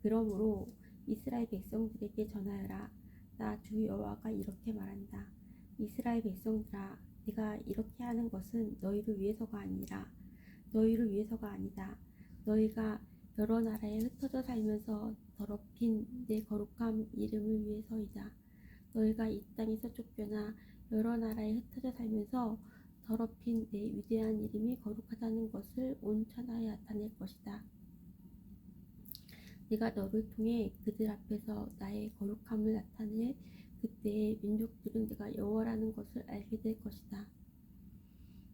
그러므로 이스라엘 백성들에게 전하여라. 나 주 여호와가 이렇게 말한다. 이스라엘 백성들아, 내가 이렇게 하는 것은 너희를 위해서가 아니다. 너희가 여러 나라에 흩어져 살면서 더럽힌 내 거룩한 이름을 위해서이다. 너희가 이 땅에서 쫓겨나 여러 나라에 흩어져 살면서 더럽힌 내 위대한 이름이 거룩하다는 것을 온 천하에 나타낼 것이다. 내가 너를 통해 그들 앞에서 나의 거룩함을 나타낼 그때의 민족들은 내가 여호와라는 것을 알게 될 것이다.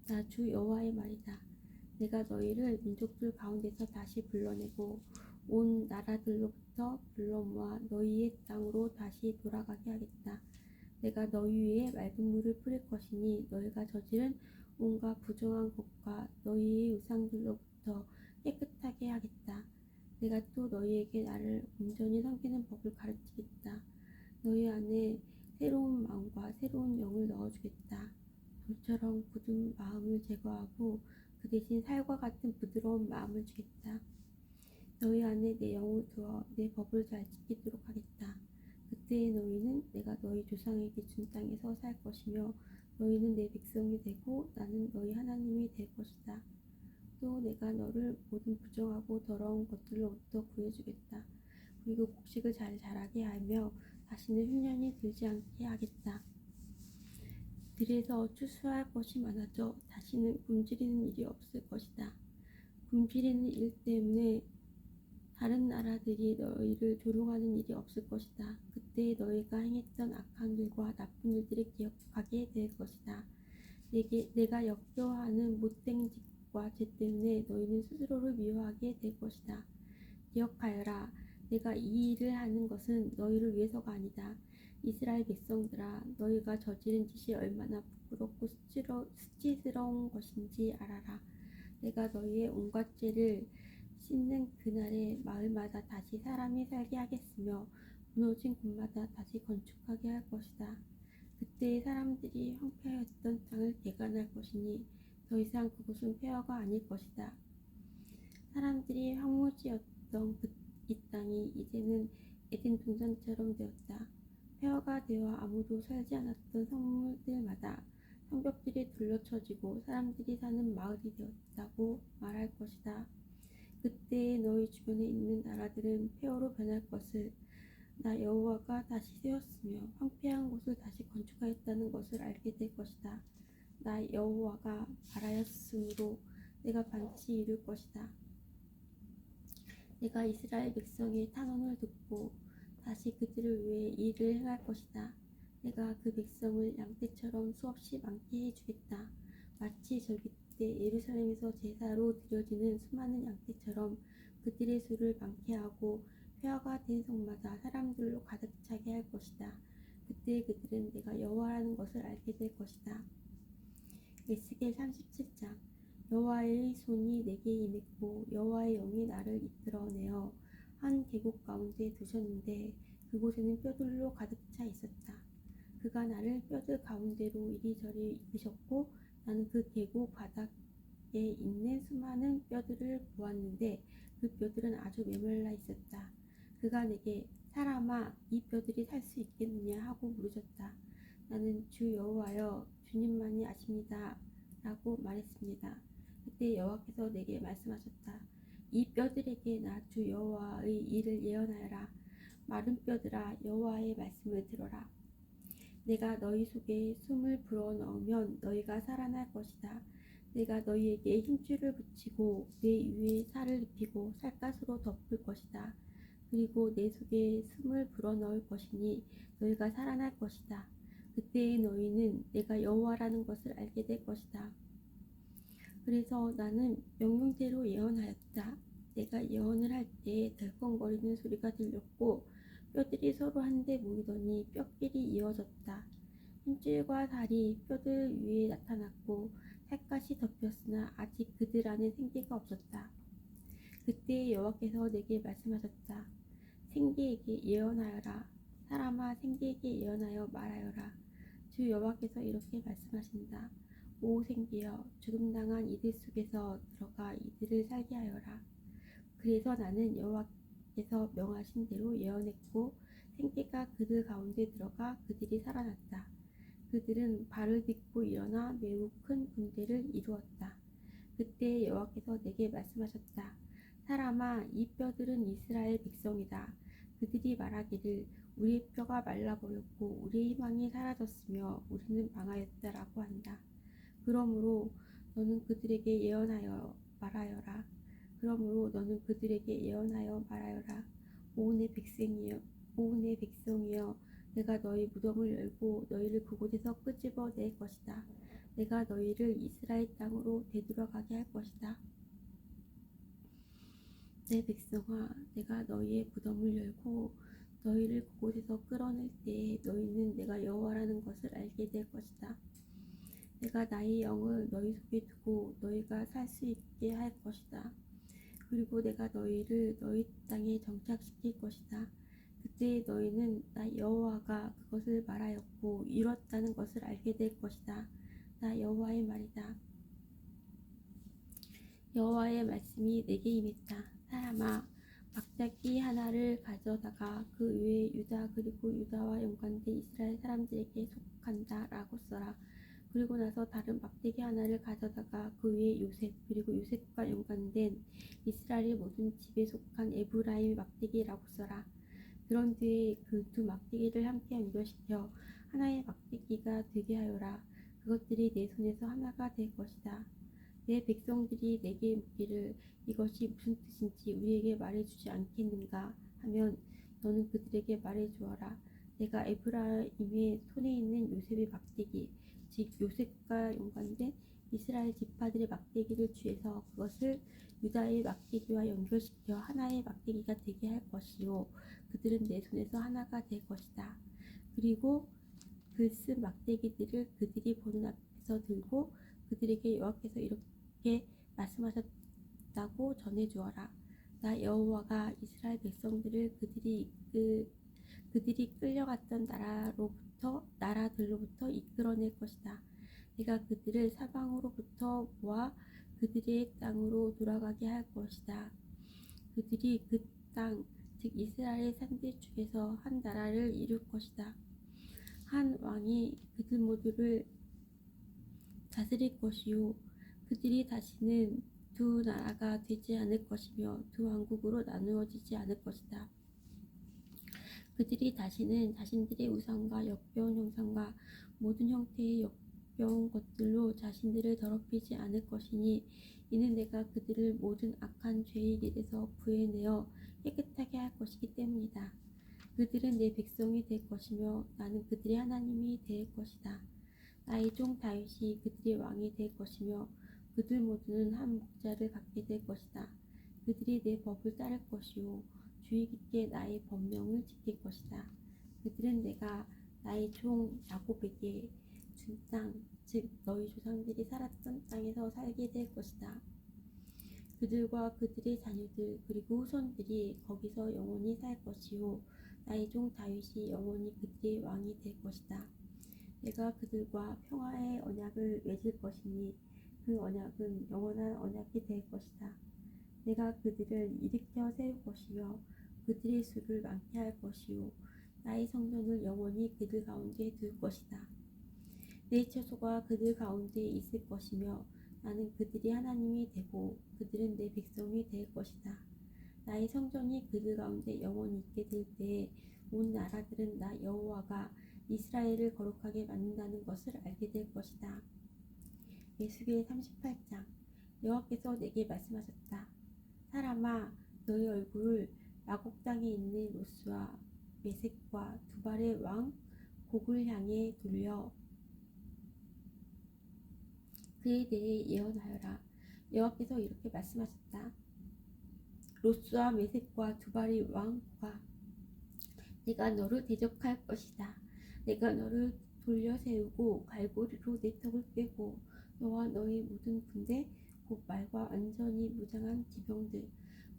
나 주 여호와의 말이다. 내가 너희를 민족들 가운데서 다시 불러내고 온 나라들로부터 불러 모아 너희의 땅으로 다시 돌아가게 하겠다. 내가 너희 위에 맑은 물을 뿌릴 것이니 너희가 저지른 온갖 부정한 것과 너희의 우상들로부터 깨끗하게 하겠다. 내가 또 너희에게 나를 온전히 섬기는 법을 가르치겠다. 너희 안에 새로운 마음과 새로운 영을 넣어주겠다. 돌처럼 굳은 마음을 제거하고 그 대신 살과 같은 부드러운 마음을 주겠다. 너희 안에 내 영을 두어 내 법을 잘 지키도록 하겠다. 그때에 너희는 내가 너희 조상에게 준 땅에서 살 것이며 너희는 내 백성이 되고 나는 너희 하나님이 될 것이다. 또 내가 너를 모든 부정하고 더러운 것들로부터 구해주겠다. 그리고 곡식을 잘 자라게 하며 다시는 흉년이 들지 않게 하겠다. 들에서 추수할 것이 많아져 다시는 굶주리는 일이 없을 것이다. 굶주리는 일 때문에 다른 나라들이 너희를 조롱하는 일이 없을 것이다. 그때 너희가 행했던 악한 일과 나쁜 일들을 기억하게 될 것이다. 내가 역겨워하는 못된 짓과 죄 때문에 너희는 스스로를 미워하게 될 것이다. 기억하여라. 내가 이 일을 하는 것은 너희를 위해서가 아니다. 이스라엘 백성들아, 너희가 저지른 짓이 얼마나 부끄럽고 수치스러운 것인지 알아라. 내가 너희의 온갖 죄를 씻는 그날에 마을마다 다시 사람이 살게 하겠으며 무너진 곳마다 다시 건축하게 할 것이다. 그때 사람들이 황폐하였던 땅을 개간할 것이니 더 이상 그곳은 폐허가 아닐 것이다. 사람들이 황무지였던 이 땅이 이제는 에덴 동산처럼 되었다. 폐허가 되어 아무도 살지 않았던 성물들마다 성벽들이 둘러쳐지고 사람들이 사는 마을이 되었다고 말할 것이다. 그때 너희 주변에 있는 나라들은 폐허로 변할 것을 나 여호와가 다시 세웠으며 황폐한 곳을 다시 건축하였다는 것을 알게 될 것이다. 나 여호와가 말하였으므로 내가 반드시 이룰 것이다. 내가 이스라엘 백성의 탄원을 듣고 다시 그들을 위해 일을 행할 것이다. 내가 그 백성을 양떼처럼 수없이 많게 해주겠다. 마치 절기 때 예루살렘에서 제사로 드려지는 수많은 양떼처럼 그들의 수를 많게 하고 폐허가 된 성마다 사람들로 가득 차게 할 것이다. 그때 그들은 내가 여호와라는 것을 알게 될 것이다. 에스겔 37장. 여호와의 손이 내게 임했고 여호와의 영이 나를 이끌어내어 한 계곡 가운데 두셨는데 그곳에는 뼈들로 가득 차 있었다. 그가 나를 뼈들 가운데로 이리저리 이끄셨고 나는 그 계곡 바닥에 있는 수많은 뼈들을 보았는데 그 뼈들은 아주 메말라 있었다. 그가 내게 사람아 이 뼈들이 살 수 있겠느냐 하고 물으셨다. 나는 주 여호와여 주님만이 아십니다 라고 말했습니다. 그때 여호와께서 내게 말씀하셨다. 이 뼈들에게 나 주 여호와의 일을 예언하여라. 마른 뼈들아 여호와의 말씀을 들어라. 내가 너희 속에 숨을 불어넣으면 너희가 살아날 것이다. 내가 너희에게 힘줄을 붙이고 내 위에 살을 입히고 살갗으로 덮을 것이다. 그리고 내 속에 숨을 불어넣을 것이니 너희가 살아날 것이다. 그때에 너희는 내가 여호와라는 것을 알게 될 것이다. 그래서 나는 명령대로 예언하였다. 내가 예언을 할 때 덜컹거리는 소리가 들렸고 뼈들이 서로 한데 모이더니 뼈끼리 이어졌다. 힘줄과 살이 뼈들 위에 나타났고 살갗이 덮였으나 아직 그들 안에 생기가 없었다. 그때 여호와께서 내게 말씀하셨다. 생기에게 예언하여라. 사람아 생기에게 예언하여 말하여라. 주 여호와께서 이렇게 말씀하신다. 오 생기여 죽음당한 이들 속에서 들어가 이들을 살게 하여라. 그래서 나는 여호와께서 명하신 대로 예언했고 생기가 그들 가운데 들어가 그들이 살아났다. 그들은 발을 딛고 일어나 매우 큰 군대를 이루었다. 그때 여호와께서 내게 말씀하셨다. 사람아 이 뼈들은 이스라엘 백성이다. 그들이 말하기를 우리의 뼈가 말라버렸고 우리의 희망이 사라졌으며 우리는 망하였다라고 한다. 그러므로 너는 그들에게 예언하여 말하여라. 오 내 백성이여 내가 너희 무덤을 열고 너희를 그곳에서 끄집어 낼 것이다. 내가 너희를 이스라엘 땅으로 되돌아가게 할 것이다. 내 백성아 내가 너희의 무덤을 열고 너희를 그곳에서 끌어낼 때에 너희는 내가 여호와라는 것을 알게 될 것이다. 내가 나의 영을 너희 속에 두고 너희가 살 수 있게 할 것이다. 그리고 내가 너희를 너희 땅에 정착시킬 것이다. 그때 너희는 나 여호와가 그것을 말하였고 이뤘다는 것을 알게 될 것이다. 나 여호와의 말이다. 여호와의 말씀이 내게 임했다. 사람아 막대기 하나를 가져다가 그 위에 유다 그리고 유다와 연관된 이스라엘 사람들에게 속한다 라고 써라. 그리고 나서 다른 막대기 하나를 가져다가 그 위에 요셉 그리고 요셉과 연관된 이스라엘의 모든 집에 속한 에브라임 막대기라고 써라. 그런 뒤에 그 두 막대기를 함께 연결시켜 하나의 막대기가 되게 하여라. 그것들이 내 손에서 하나가 될 것이다. 내 백성들이 내게 묻기를 이것이 무슨 뜻인지 우리에게 말해주지 않겠는가 하면 너는 그들에게 말해주어라. 내가 에브라임의 손에 있는 요셉의 막대기 즉 요셉과 연관된 이스라엘 지파들의 막대기를 취해서 그것을 유다의 막대기와 연결시켜 하나의 막대기가 되게 할 것이요 그들은 내 손에서 하나가 될 것이다. 그리고 그 쓴 막대기들을 그들이 보는 앞에서 들고 그들에게 여호와께서 이렇게 말씀하셨다고 전해주어라. 나 여호와가 이스라엘 백성들을 그들이 끌려갔던 나라들로부터 이끌어낼 것이다. 내가 그들을 사방으로부터 모아 그들의 땅으로 돌아가게 할 것이다. 그들이 그 땅, 즉 이스라엘 산들 중에서 한 나라를 이룰 것이다. 한 왕이 그들 모두를 다스릴 것이요 그들이 다시는 두 나라가 되지 않을 것이며 두 왕국으로 나누어지지 않을 것이다. 그들이 다시는 자신들의 우상과 역겨운 형상과 모든 형태의 역겨운 것들로 자신들을 더럽히지 않을 것이니 이는 내가 그들을 모든 악한 죄의 길에서 구해내어 깨끗하게 할 것이기 때문이다. 그들은 내 백성이 될 것이며 나는 그들의 하나님이 될 것이다. 나의 종 다윗이 그들의 왕이 될 것이며 그들 모두는 한 목자를 갖게 될 것이다. 그들이 내 법을 따를 것이요 주의 깊게 나의 법명을 지킬 것이다. 그들은 내가 나의 종 야곱에게 준 땅, 즉 너희 조상들이 살았던 땅에서 살게 될 것이다. 그들과 그들의 자녀들 그리고 후손들이 거기서 영원히 살 것이요 나의 종 다윗이 영원히 그들의 왕이 될 것이다. 내가 그들과 평화의 언약을 맺을 것이니 그 언약은 영원한 언약이 될 것이다. 내가 그들을 일으켜 세울 것이며 그들의 수를 많게 할 것이요 나의 성전을 영원히 그들 가운데 둘 것이다. 내 처소가 그들 가운데 있을 것이며 나는 그들이 하나님이 되고 그들은 내 백성이 될 것이다. 나의 성전이 그들 가운데 영원히 있게 될 때에 온 나라들은 나 여호와가 이스라엘을 거룩하게 만든다는 것을 알게 될 것이다. 예수기의 38장. 여호와께서 내게 말씀하셨다. 사람아, 너의 얼굴을 마곡 땅에 있는 로스와 메섹과 두발의 왕 곡을 향해 돌려 그에 대해 예언하여라. 여호와께서 이렇게 말씀하셨다. 로스와 메섹과 두발의 왕과 내가 너를 대적할 것이다. 내가 너를 돌려 세우고 갈고리로 내 턱을 꿰고 너와 너의 모든 군대 곧 말과 완전히 무장한 기병들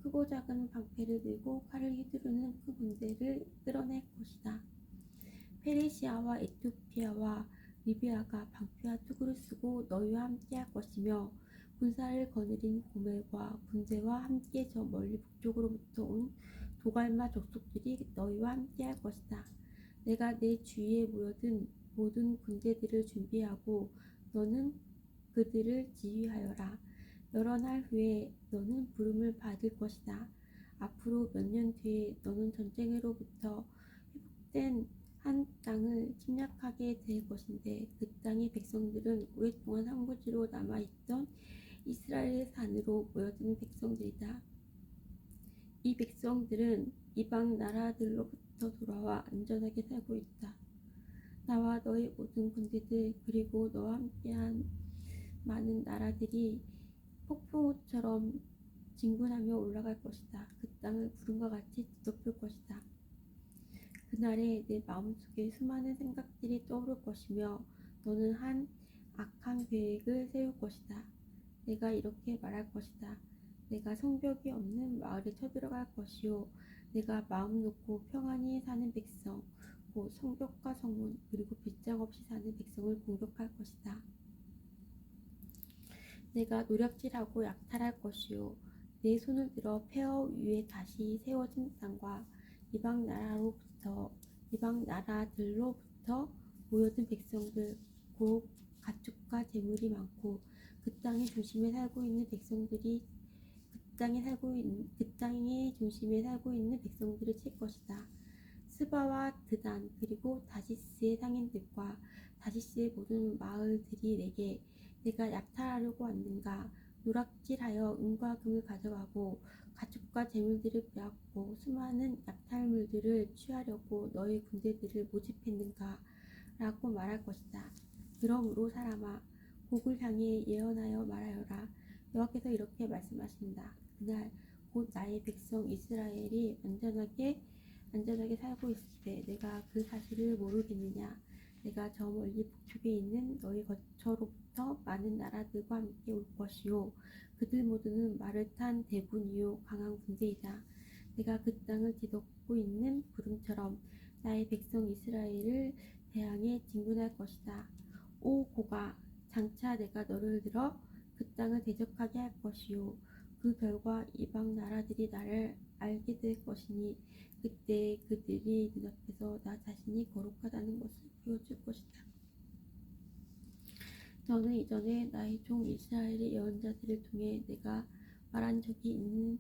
크고 작은 방패를 들고 칼을 휘두르는 그 군대를 끌어낼 것이다. 페르시아와 에티오피아와 리비아가 방패와 투구를 쓰고 너희와 함께할 것이며 군사를 거느린 고멜과 군대와 함께 저 멀리 북쪽으로부터 온 도갈마 족속들이 너희와 함께할 것이다. 내가 내 주위에 모여든 모든 군대들을 준비하고 너는 그들을 지휘하여라. 여러 날 후에 너는 부름을 받을 것이다. 앞으로 몇 년 뒤에 너는 전쟁으로부터 회복된 한 땅을 침략하게 될 것인데 그 땅의 백성들은 오랫동안 황무지로 남아있던 이스라엘 산으로 모여든 백성들이다. 이 백성들은 이방 나라들로부터 돌아와 안전하게 살고 있다. 나와 너의 모든 군대들 그리고 너와 함께한 많은 나라들이 폭풍우처럼 진군하며 올라갈 것이다. 그 땅을 구름과 같이 뒤덮을 것이다. 그날에 내 마음속에 수많은 생각들이 떠오를 것이며 너는 한 악한 계획을 세울 것이다. 내가 이렇게 말할 것이다. 내가 성벽이 없는 마을에 쳐들어갈 것이요 내가 마음 놓고 평안히 사는 백성 곧 성벽과 성문 그리고 빗장 없이 사는 백성을 공격할 것이다. 내가 노략질하고 약탈할 것이요 내 손을 들어 폐허 위에 다시 세워진 땅과 이방 나라들로부터 모여든 백성들 곧 가축과 재물이 많고 그 땅의 중심에 살고 있는 백성들이 그 땅의 중심에 살고 있는 백성들을 칠 것이다. 스바와 드단 그리고 다시스의 상인들과 다시스의 모든 마을들이 내가 약탈하려고 왔는가 노략질하여 은과 금을 가져가고 가축과 재물들을 빼앗고 수많은 약탈물들을 취하려고 너희 군대들을 모집했는가 라고 말할 것이다. 그러므로 사람아 곡을 향해 예언하여 말하여라. 여호와께서 이렇게 말씀하신다. 그날 곧 나의 백성 이스라엘이 안전하게 살고 있을 때 내가 그 사실을 모르겠느냐. 내가 저 멀리 북쪽에 있는 너희 거처로부터 많은 나라들과 함께 올 것이요 그들 모두는 말을 탄 대군이요 강한 군대이다. 내가 그 땅을 뒤덮고 있는 구름처럼 나의 백성 이스라엘을 대항해 진군할 것이다. 오 고가 장차 내가 너를 들어 그 땅을 대적하게 할 것이요 그 결과 이방 나라들이 나를 알게 될 것이니 그때 그들이 눈앞에서 나 자신이 거룩하다는 것을 보여줄 것이다. 너는 이전에 나의 종 이스라엘의 예언자들을 통해 내가 말한 적이 있는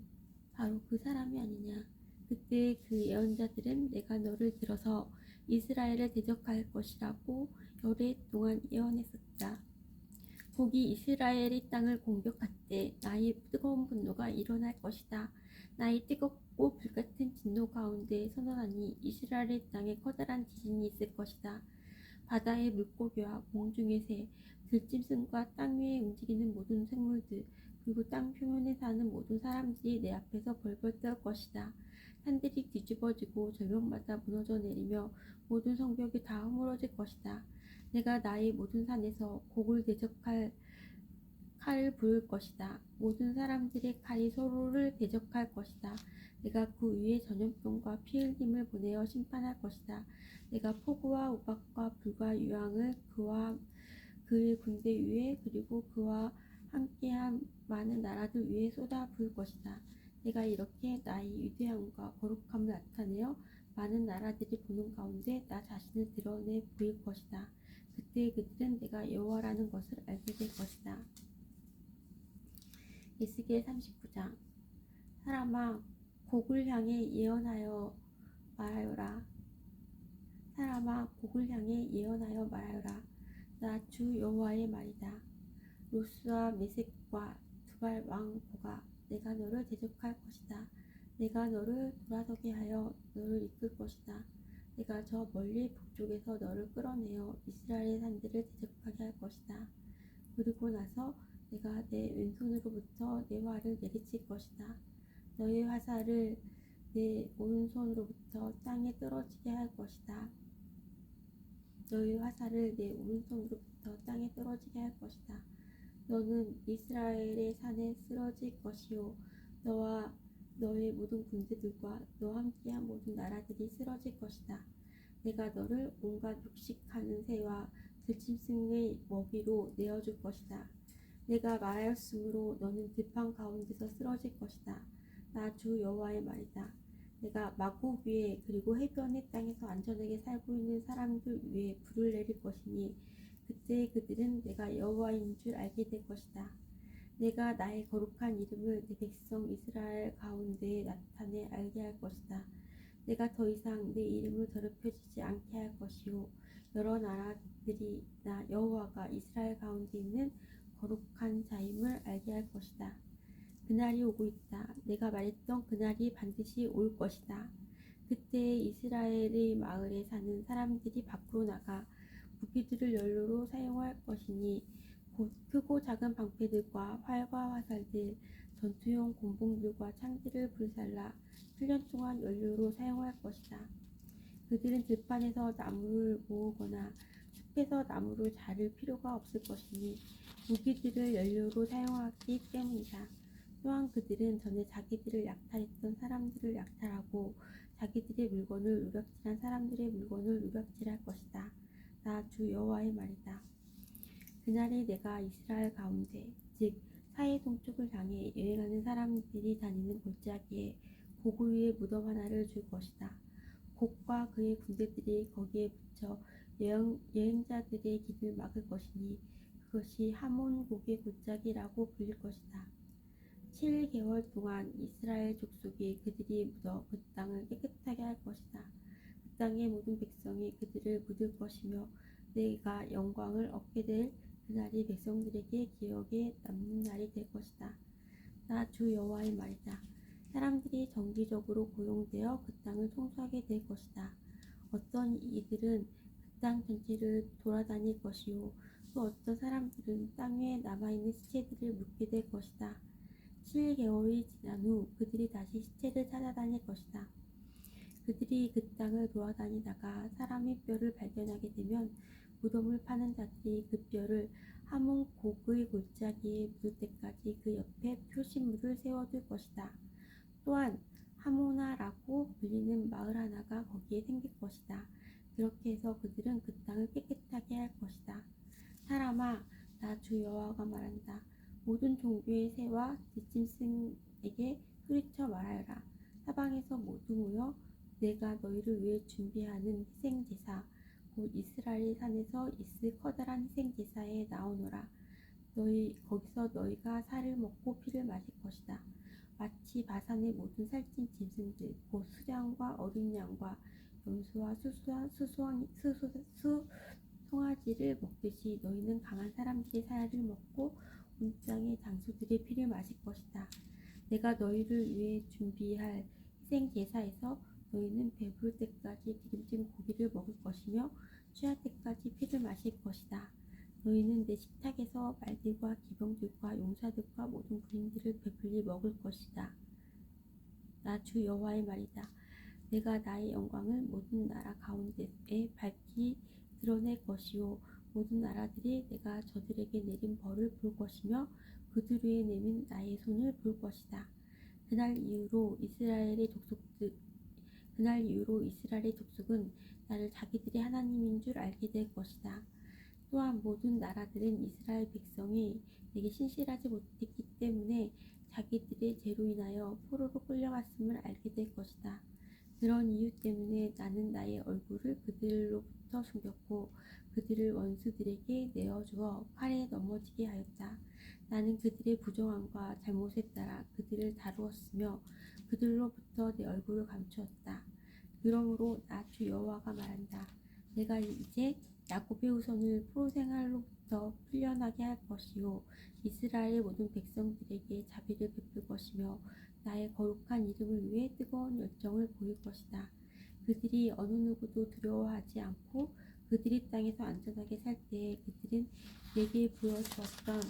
바로 그 사람이 아니냐. 그때 그 예언자들은 내가 너를 들어서 이스라엘을 대적할 것이라고 열흘 동안 예언했었다. 곡이 이스라엘의 땅을 공격할 때 나의 뜨거운 분노가 일어날 것이다. 나의 뜨겁고 불같은 진노 가운데 선언하니 이스라엘의 땅에 커다란 지진이 있을 것이다. 바다의 물고기와 공중의 새, 들짐승과 땅 위에 움직이는 모든 생물들, 그리고 땅 표면에 사는 모든 사람들이 내 앞에서 벌벌 떨 것이다. 산들이 뒤집어지고 절벽마다 무너져 내리며 모든 성벽이 다 허물어질 것이다. 내가 나의 모든 산에서 곡을 대적할 칼을 부를 것이다. 모든 사람들의 칼이 서로를 대적할 것이다. 내가 그 위에 전염병과 피 흘림을 보내어 심판할 것이다. 내가 폭우와 우박과 불과 유황을 그와 그의 군대 위에 그리고 그와 함께한 많은 나라들 위에 쏟아 부을 것이다. 내가 이렇게 나의 위대함과 거룩함을 나타내어 많은 나라들이 보는 가운데 나 자신을 드러내 보일 것이다. 그때 그들은 내가 여호와라는 것을 알게 될 것이다. 에스겔 39장. 사람아, 곡을 향해 예언하여 말하여라. 사람아, 곡을 향해 예언하여 말하여라. 나 주 여호와의 말이다. 로스와 메섹과 두발 왕 보가, 내가 너를 대적할 것이다. 내가 너를 돌아서게 하여 너를 이끌 것이다. 내가 저 멀리 북쪽에서 너를 끌어내어 이스라엘의 산들을 대적하게 할 것이다. 그리고 나서 내가 내 왼손으로부터 내 활을 내리칠 것이다. 너의 화살을 내 오른손으로부터 땅에 떨어지게 할 것이다. 너의 화살을 내 오른손으로부터 땅에 떨어지게 할 것이다. 너는 이스라엘의 산에 쓰러질 것이요 너와 너의 모든 군대들과 너와 함께한 모든 나라들이 쓰러질 것이다. 내가 너를 온갖 육식하는 새와 들짐승의 먹이로 내어줄 것이다. 내가 말하였으므로 너는 들판 가운데서 쓰러질 것이다. 나 주 여호와의 말이다. 내가 마곡 위에 그리고 해변의 땅에서 안전하게 살고 있는 사람들 위에 불을 내릴 것이니 그때 그들은 내가 여호와인 줄 알게 될 것이다. 내가 나의 거룩한 이름을 내 백성 이스라엘 가운데에 나타내 알게 할 것이다. 내가 더 이상 내 이름을 더럽혀지지 않게 할 것이요 여러 나라들이 나 여호와가 이스라엘 가운데 있는 거룩한 자임을 알게 할 것이다. 그날이 오고 있다. 내가 말했던 그날이 반드시 올 것이다. 그때 이스라엘의 마을에 사는 사람들이 밖으로 나가 무기들을 연료로 사용할 것이니 곧 크고 작은 방패들과 활과 화살들, 전투용 곤봉들과 창들을 불살라 7년 동안 연료로 사용할 것이다. 그들은 들판에서 나무를 모으거나 숲에서 나무를 자를 필요가 없을 것이니 무기들을 연료로 사용하기 때문이다. 또한 그들은 전에 자기들을 약탈했던 사람들을 약탈하고 자기들의 물건을 누락질한 사람들의 물건을 누락질할 것이다. 나 주 여호와의 말이다. 그날에 내가 이스라엘 가운데 즉 사해 동쪽을 향해 여행하는 사람들이 다니는 골짜기에 곡 위에 무덤 하나를 줄 것이다. 곡과 그의 군대들이 거기에 붙여 여행자들의 길을 막을 것이니 그것이 하몬 곡의 골짜기라고 불릴 것이다. 7개월 동안 이스라엘 족속이 그들이 묻어 그 땅을 깨끗하게 할 것이다. 그 땅의 모든 백성이 그들을 묻을 것이며 내가 영광을 얻게 될 그날이 백성들에게 기억에 남는 날이 될 것이다. 나 주 여호와의 말이다. 사람들이 정기적으로 고용되어 그 땅을 청소하게 될 것이다. 어떤 이들은 그 땅 전체를 돌아다닐 것이요 또 어떤 사람들은 땅 위에 남아있는 시체들을 묻게 될 것이다. 7개월이 지난 후 그들이 다시 시체를 찾아다닐 것이다. 그들이 그 땅을 돌아다니다가 사람의 뼈를 발견하게 되면 무덤을 파는 자들이 그 뼈를 하몬 곡의 골짜기에 묻을 때까지 그 옆에 표시물을 세워둘 것이다. 또한 하모나라고 불리는 마을 하나가 거기에 생길 것이다. 그렇게 해서 그들은 그 땅을 깨끗하게 할 것이다. 사람아, 나 주 여호와가 말한다. 모든 종류의 새와 들짐승에게 소리쳐 말하여라. 사방에서 모두 모여 내가 너희를 위해 준비하는 희생제사 곧 이스라엘 산에서 있을 커다란 희생제사에 나오너라. 거기서 너희가 살을 먹고 피를 마실 것이다. 마치 바산의 모든 살찐 짐승들 곧 수량과 어린 양과 염소와 송아지를 먹듯이 너희는 강한 사람들의 살을 먹고 온 땅의 장수들의 피를 마실 것이다. 내가 너희를 위해 준비할 희생 제사에서 너희는 배부를 때까지 기름진 고기를 먹을 것이며 취할 때까지 피를 마실 것이다. 너희는 내 식탁에서 말들과 기병들과 용사들과 모든 군인들을 배불리 먹을 것이다. 나 주 여호와의 말이다. 내가 나의 영광을 모든 나라 가운데에 밝히 드러낼 것이요 모든 나라들이 내가 저들에게 내린 벌을 볼 것이며 그들 위에 내민 나의 손을 볼 것이다. 그날 이후로 이스라엘의 족속은 나를 자기들의 하나님인 줄 알게 될 것이다. 또한 모든 나라들은 이스라엘 백성이 내게 신실하지 못했기 때문에 자기들의 죄로 인하여 포로로 끌려갔음을 알게 될 것이다. 그런 이유 때문에 나는 나의 얼굴을 그들로부터 숨겼고 그들을 원수들에게 내어주어 칼에 넘어지게 하였다. 나는 그들의 부정함과 잘못에 따라 그들을 다루었으며 그들로부터 내 얼굴을 감추었다. 그러므로 나 주 여호와가 말한다. 내가 이제 야곱의 후손을 포로 생활로부터 풀려나게 할 것이요 이스라엘의 모든 백성들에게 자비를 베풀 것이며 나의 거룩한 이름을 위해 뜨거운 열정을 보일 것이다. 그들이 어느 누구도 두려워하지 않고 그들이 땅에서 안전하게 살 때에 그들은 내게 보여주었던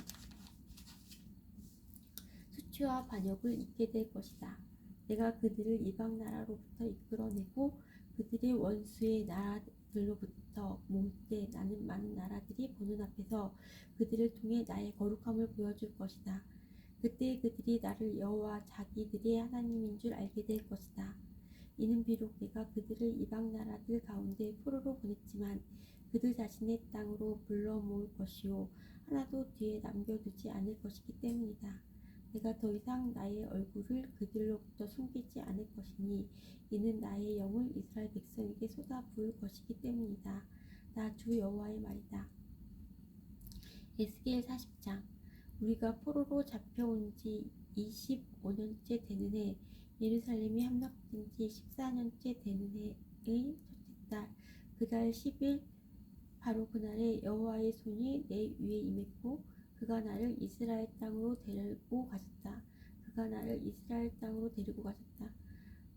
수치와 반역을 잊게 될 것이다. 내가 그들을 이방 나라로부터 이끌어내고 그들의 원수의 나라들로부터 모을 때 나는 많은 나라들이 보는 앞에서 그들을 통해 나의 거룩함을 보여줄 것이다. 그때 그들이 나를 여호와 자기들의 하나님인 줄 알게 될 것이다. 이는 비록 내가 그들을 이방 나라들 가운데 포로로 보냈지만 그들 자신의 땅으로 불러 모을 것이요 하나도 뒤에 남겨두지 않을 것이기 때문이다. 내가 더 이상 나의 얼굴을 그들로부터 숨기지 않을 것이니 이는 나의 영을 이스라엘 백성에게 쏟아부을 것이기 때문이다. 나 주 여호와의 말이다. 에스겔 40장. 우리가 포로로 잡혀온 지 25년째 되는 해 예루살렘이 함락된 지 14년째 되는 해의 첫째 달 그달 10일 바로 그날에 여호와의 손이 내 위에 임했고 그가 나를 이스라엘 땅으로 데리고 가셨다.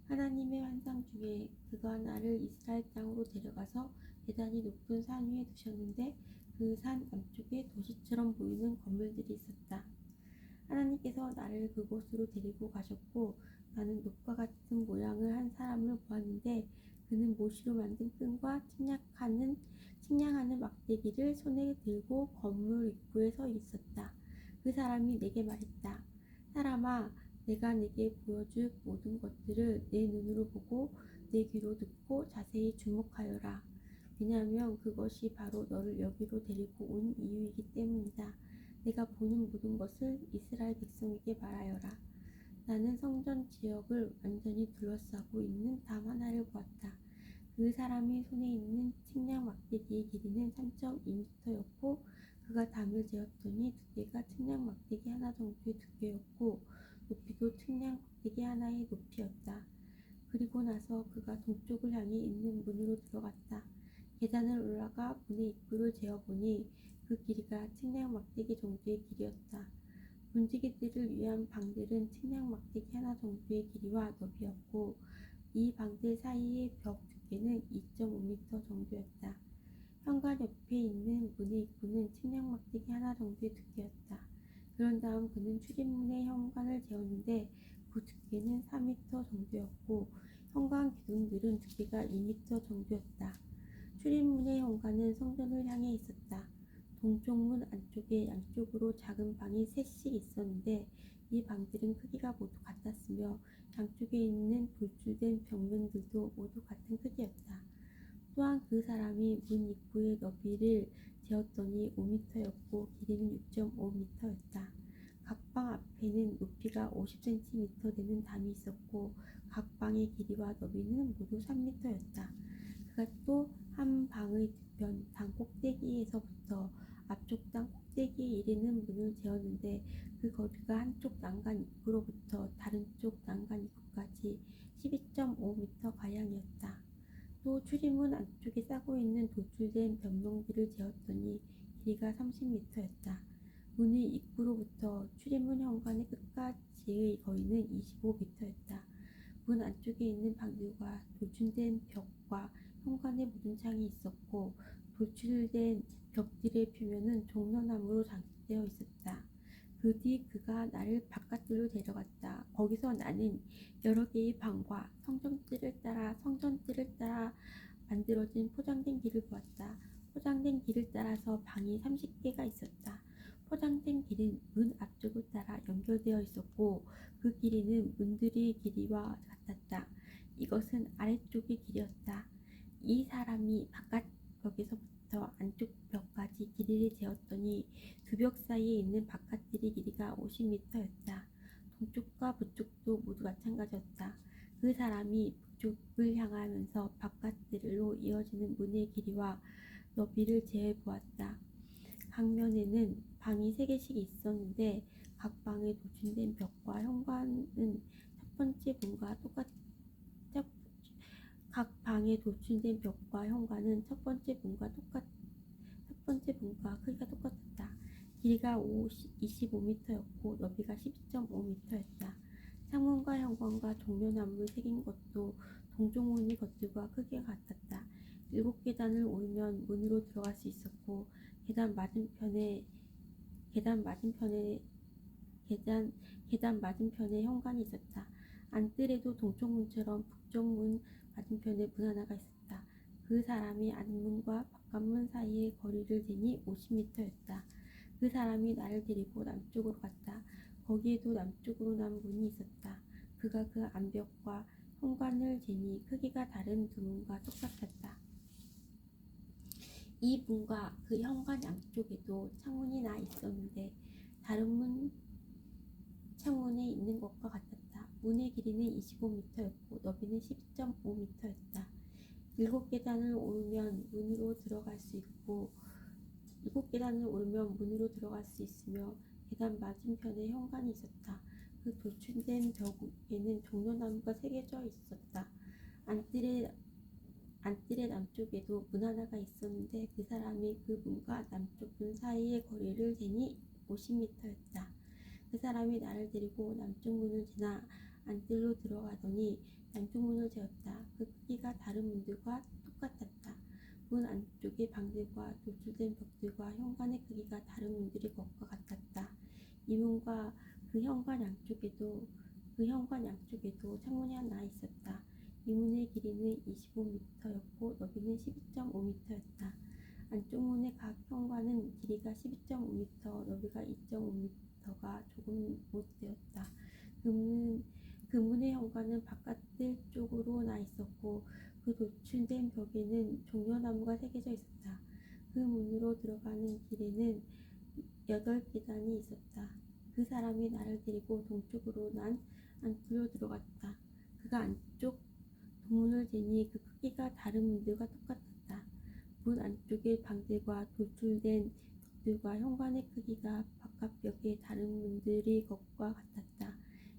하나님의 환상 중에 그가 나를 이스라엘 땅으로 데려가서 대단히 높은 산 위에 두셨는데 그 산 남쪽에 도시처럼 보이는 건물들이 있었다. 하나님께서 나를 그곳으로 데리고 가셨고 나는 녹과 같은 모양을 한 사람을 보았는데 그는 모시로 만든 끈과 측량하는 막대기를 손에 들고 건물 입구에 서 있었다. 그 사람이 내게 말했다. 사람아, 내가 내게 보여줄 모든 것들을 내 눈으로 보고 내 귀로 듣고 자세히 주목하여라. 왜냐하면 그것이 바로 너를 여기로 데리고 온 이유이기 때문이다. 내가 보는 모든 것을 이스라엘 백성에게 말하여라. 나는 성전 지역을 완전히 둘러싸고 있는 담 하나를 보았다. 그 사람이 손에 있는 측량 막대기의 길이는 3.2m였고 그가 담을 재었더니 두께가 측량 막대기 하나 정도의 두께였고 높이도 측량 막대기 하나의 높이였다. 그리고 나서 그가 동쪽을 향해 있는 문으로 들어갔다. 계단을 올라가 문의 입구를 재어보니 그 길이가 측량 막대기 정도의 길이었다. 문지기들을 위한 방들은 측량 막대기 하나 정도의 길이와 너비였고 이 방들 사이의 벽 두께는 2.5m 정도였다. 현관 옆에 있는 문의 입구는 측량 막대기 하나 정도의 두께였다. 그런 다음 그는 출입문의 현관을 재었는데 그 두께는 4m 정도였고 현관 기둥들은 두께가 2m 정도였다. 출입문의 현관은 성전을 향해 있었다. 동쪽 문 안쪽에 양쪽으로 작은 방이 셋씩 있었는데 이 방들은 크기가 모두 같았으며 양쪽에 있는 돌출된 벽면들도 모두 같은 크기였다. 또한 그 사람이 문 입구의 너비를 재었더니 5m였고 길이는 6.5m였다. 각 방 앞에는 높이가 50cm 되는 담이 있었고 각 방의 길이와 너비는 모두 3m였다. 그가 또 한 방의 뒤편 당 꼭대기에서부터 앞쪽 당 꼭대기에 이르는 문을 재었는데 그 거리가 한쪽 난간 입구로부터 다른 쪽 난간 입구까지 12.5m가량이었다. 또 출입문 안쪽에 싸고 있는 돌출된 변명들을 재었더니 길이가 30m였다. 문의 입구로부터 출입문 현관의 끝까지의 거리는 25m였다. 문 안쪽에 있는 방들과 돌출된 벽과 현관에 모든 창이 있었고 돌출된 벽들의 표면은 종려나무로 장식되어 있었다. 그 뒤 그가 나를 바깥으로 데려갔다. 거기서 나는 여러 개의 방과 성전뜰을 따라 만들어진 포장된 길을 보았다. 포장된 길을 따라서 길이는 문들의 길이와 같았다. 이것은 아래쪽의 길이었다. 이 사람이 바깥 벽에서부터 안쪽 벽까지 길이를 재었더니 두 벽 사이에 있는 바깥들의 길이가 50m였다. 동쪽과 북쪽도 모두 마찬가지였다. 그 사람이 북쪽을 향하면서 바깥들로 이어지는 문의 길이와 너비를 재해 보았다. 각 면에는 방이 3개씩 있었는데 각 방에 도출된 벽과 현관은 첫 번째 문과 각 방에 도출된 벽과 현관은 첫 번째 문과 크기가 똑같았다. 길이가 25m였고 너비가 12.5m였다. 창문과 현관과 종려나무를 새긴 것도 동쪽문의 겉들과 크기가 같았다. 7계단을 오르면 문으로 들어갈 수 있었고 계단 맞은편에 현관이 있었다. 안뜰에도 동쪽문처럼 북쪽문 맞은편에 문 하나가 있었다. 그 사람이 안문과 바깥문 사이의 거리를 재니 50m였다. 그 사람이 나를 데리고 남쪽으로 갔다. 거기에도 남쪽으로 난 문이 있었다. 그가 그 안벽과 현관을 재니 크기가 다른 두 문과 똑같았다. 이 문과 그 현관 양쪽에도 창문이 나 있었는데 다른 문 창문에 있는 것과 같았다. 문의 길이는 25m였고 너비는 12.5m였다. 7계단을 오르면 문으로 들어갈 수 있으며 계단 맞은편에 현관이 있었다. 그 도출된 벽에는 종려나무가 새겨져 있었다. 안뜰의 남쪽에도 문 하나가 있었는데 그 사람이 그 문과 남쪽 문 사이의 거리를 재니 50m였다. 그 사람이 나를 데리고 남쪽 문을 지나 안뜰로 들어가더니 남쪽 문을 재었다. 그 크기가 다른 문들과 똑같았다. 문 안쪽의 방들과 도출된 벽들과 현관의 크기가 다른 문들의 것과 같았다. 이 문과 그 현관 양쪽에도 창문이 하나 있었다. 이 문의 길이는 25m였고 너비는 12.5m였다. 안쪽 문의 각 현관은 길이가 12.5m, 너비가 2.5m가 조금 못되었다. 그 문의 현관은 바깥뜰 쪽으로 나 있었고 그 도출된 벽에는 종려나무가 새겨져 있었다. 그 문으로 들어가는 길에는 8계단이 있었다. 그 사람이 나를 데리고 동쪽으로 난 안뜰로 들어갔다. 그가 안쪽 동문을 재니 그 크기가 다른 문들과 똑같았다. 문 안쪽의 방들과 도출된 벽들과 현관의 크기가 바깥벽의 다른 문들의 것과 같았다.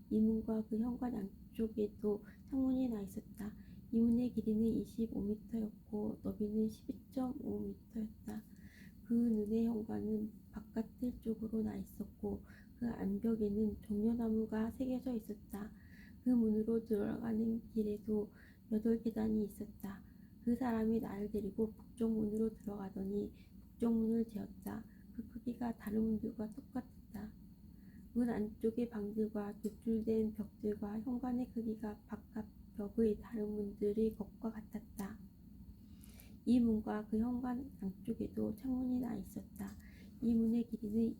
이 문과 그 현관 양쪽에도 창문이 나 있었다. 이 문의 길이는 25m였고 너비는 12.5m였다. 그 문의 현관은 바깥뜰 쪽으로 나 있었고 그 안벽에는 종려나무가 새겨져 있었다. 그 문으로 들어가는 길에도 8계단이 있었다. 그 사람이 나를 데리고 북쪽 문으로 들어가더니 북쪽 문을 재었다. 그 크기가 다른 문들과 똑같았다. 문 안쪽의 방들과 도출된 벽들과 현관의 크기가 바깥 벽의 다른 문들의 것과 같았다. 이 문과 그 현관 양쪽에도 창문이 나 있었다. 이 문의 길이는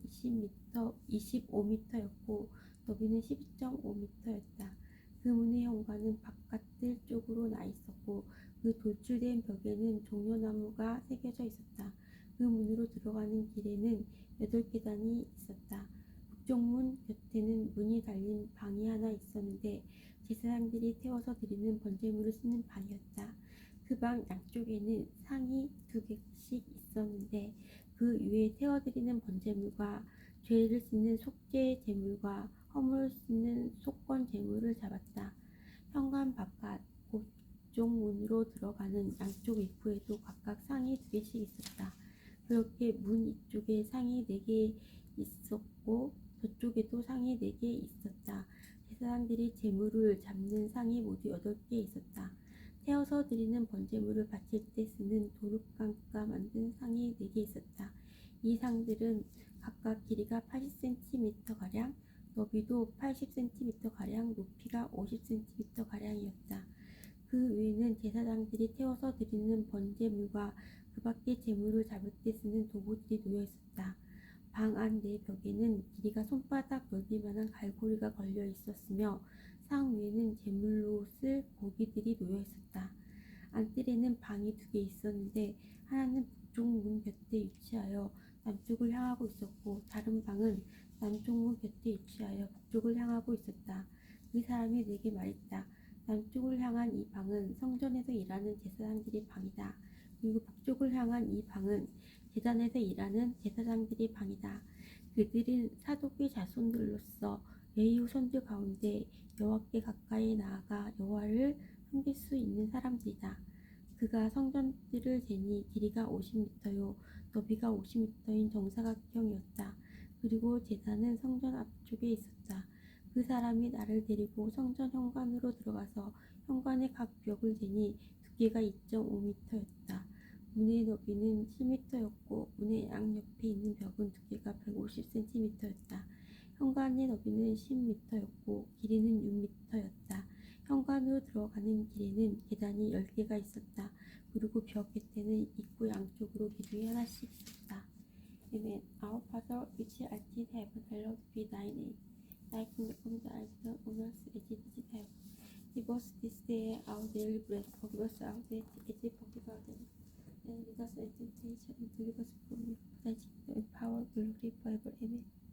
25m였고 너비는 12.5m였다. 그 문의 현관은 바깥뜰 쪽으로 나 있었고 그 도출된 벽에는 종려나무가 새겨져 있었다. 그 문으로 들어가는 길에는 8계단이 있었다. 북쪽 문 곁에는 문이 달린 방이 하나 있었는데 제사장들이 태워서 드리는 번제물을 쓰는 방이었다. 그 방 양쪽에는 상이 2개씩 있었는데 그 위에 태워드리는 번제물과 죄를 씻는 속죄 제물과 허물을 씻는 속건 제물을 잡았다. 현관 바깥 곧 북쪽 문으로 들어가는 양쪽 입구에도 각각 상이 2개씩 있었다. 그렇게 문 이쪽에 상이 4개 있었고 저쪽에도 상이 4개 있었다. 제사장들이 제물을 잡는 상이 모두 8개 있었다. 태워서 드리는 번제물을 바칠 때 쓰는 도룻감과 만든 상이 4개 있었다. 이 상들은 각각 길이가 80cm가량, 너비도 80cm가량, 높이가 50cm가량이었다. 그 위에는 제사장들이 태워서 드리는 번제물과 그 밖의 제물을 잡을 때 쓰는 도구들이 놓여 있었다. 방 안 네 벽에는 길이가 손바닥 넓이만한 갈고리가 걸려 있었으며 상 위에는 제물로 쓸 고기들이 놓여 있었다. 안뜰에는 방이 2개 있었는데 하나는 북쪽 문 곁에 위치하여 남쪽을 향하고 있었고 다른 방은 남쪽 문 곁에 위치하여 북쪽을 향하고 있었다. 그 사람이 내게 말했다. 남쪽을 향한 이 방은 성전에서 일하는 제사장들의 방이다. 그리고 북쪽을 향한 이 방은 제단에서 일하는 제사장들의 방이다. 그들은 사독의 자손들로서 레위 후손들 가운데 여호와께 가까이 나아가 여호와를 섬길 수 있는 사람들이다. 그가 성전들을 재니 길이가 50미터요 너비가 50미터인 정사각형이었다. 그리고 제단은 성전 앞쪽에 있었다. 그 사람이 나를 데리고 성전 현관으로 들어가서 현관의 각 벽을 재니 두께가 2.5미터였다. 문의 너비는 10미터였고 문의 양옆에 있는 벽은 두께가 150cm였다. 현관의 너비는 10미터였고 길이는 6미터였다. 현관으로 들어가는 길에는 계단이 10개가 있었다. 그리고 벽 곁에는 입구 양쪽으로 기둥이 하나씩 있었다. Amen. Our Father which art in heaven, hallowed be thy name. Thy kingdom come, thy will be done on earth as it is in heaven. Give us this day our daily bread. Forgive us our debts as we forgive our debtors. And lead us not into temptation, and deliver us from evil. For thine is the kingdom, and power, and glory forever. Amen.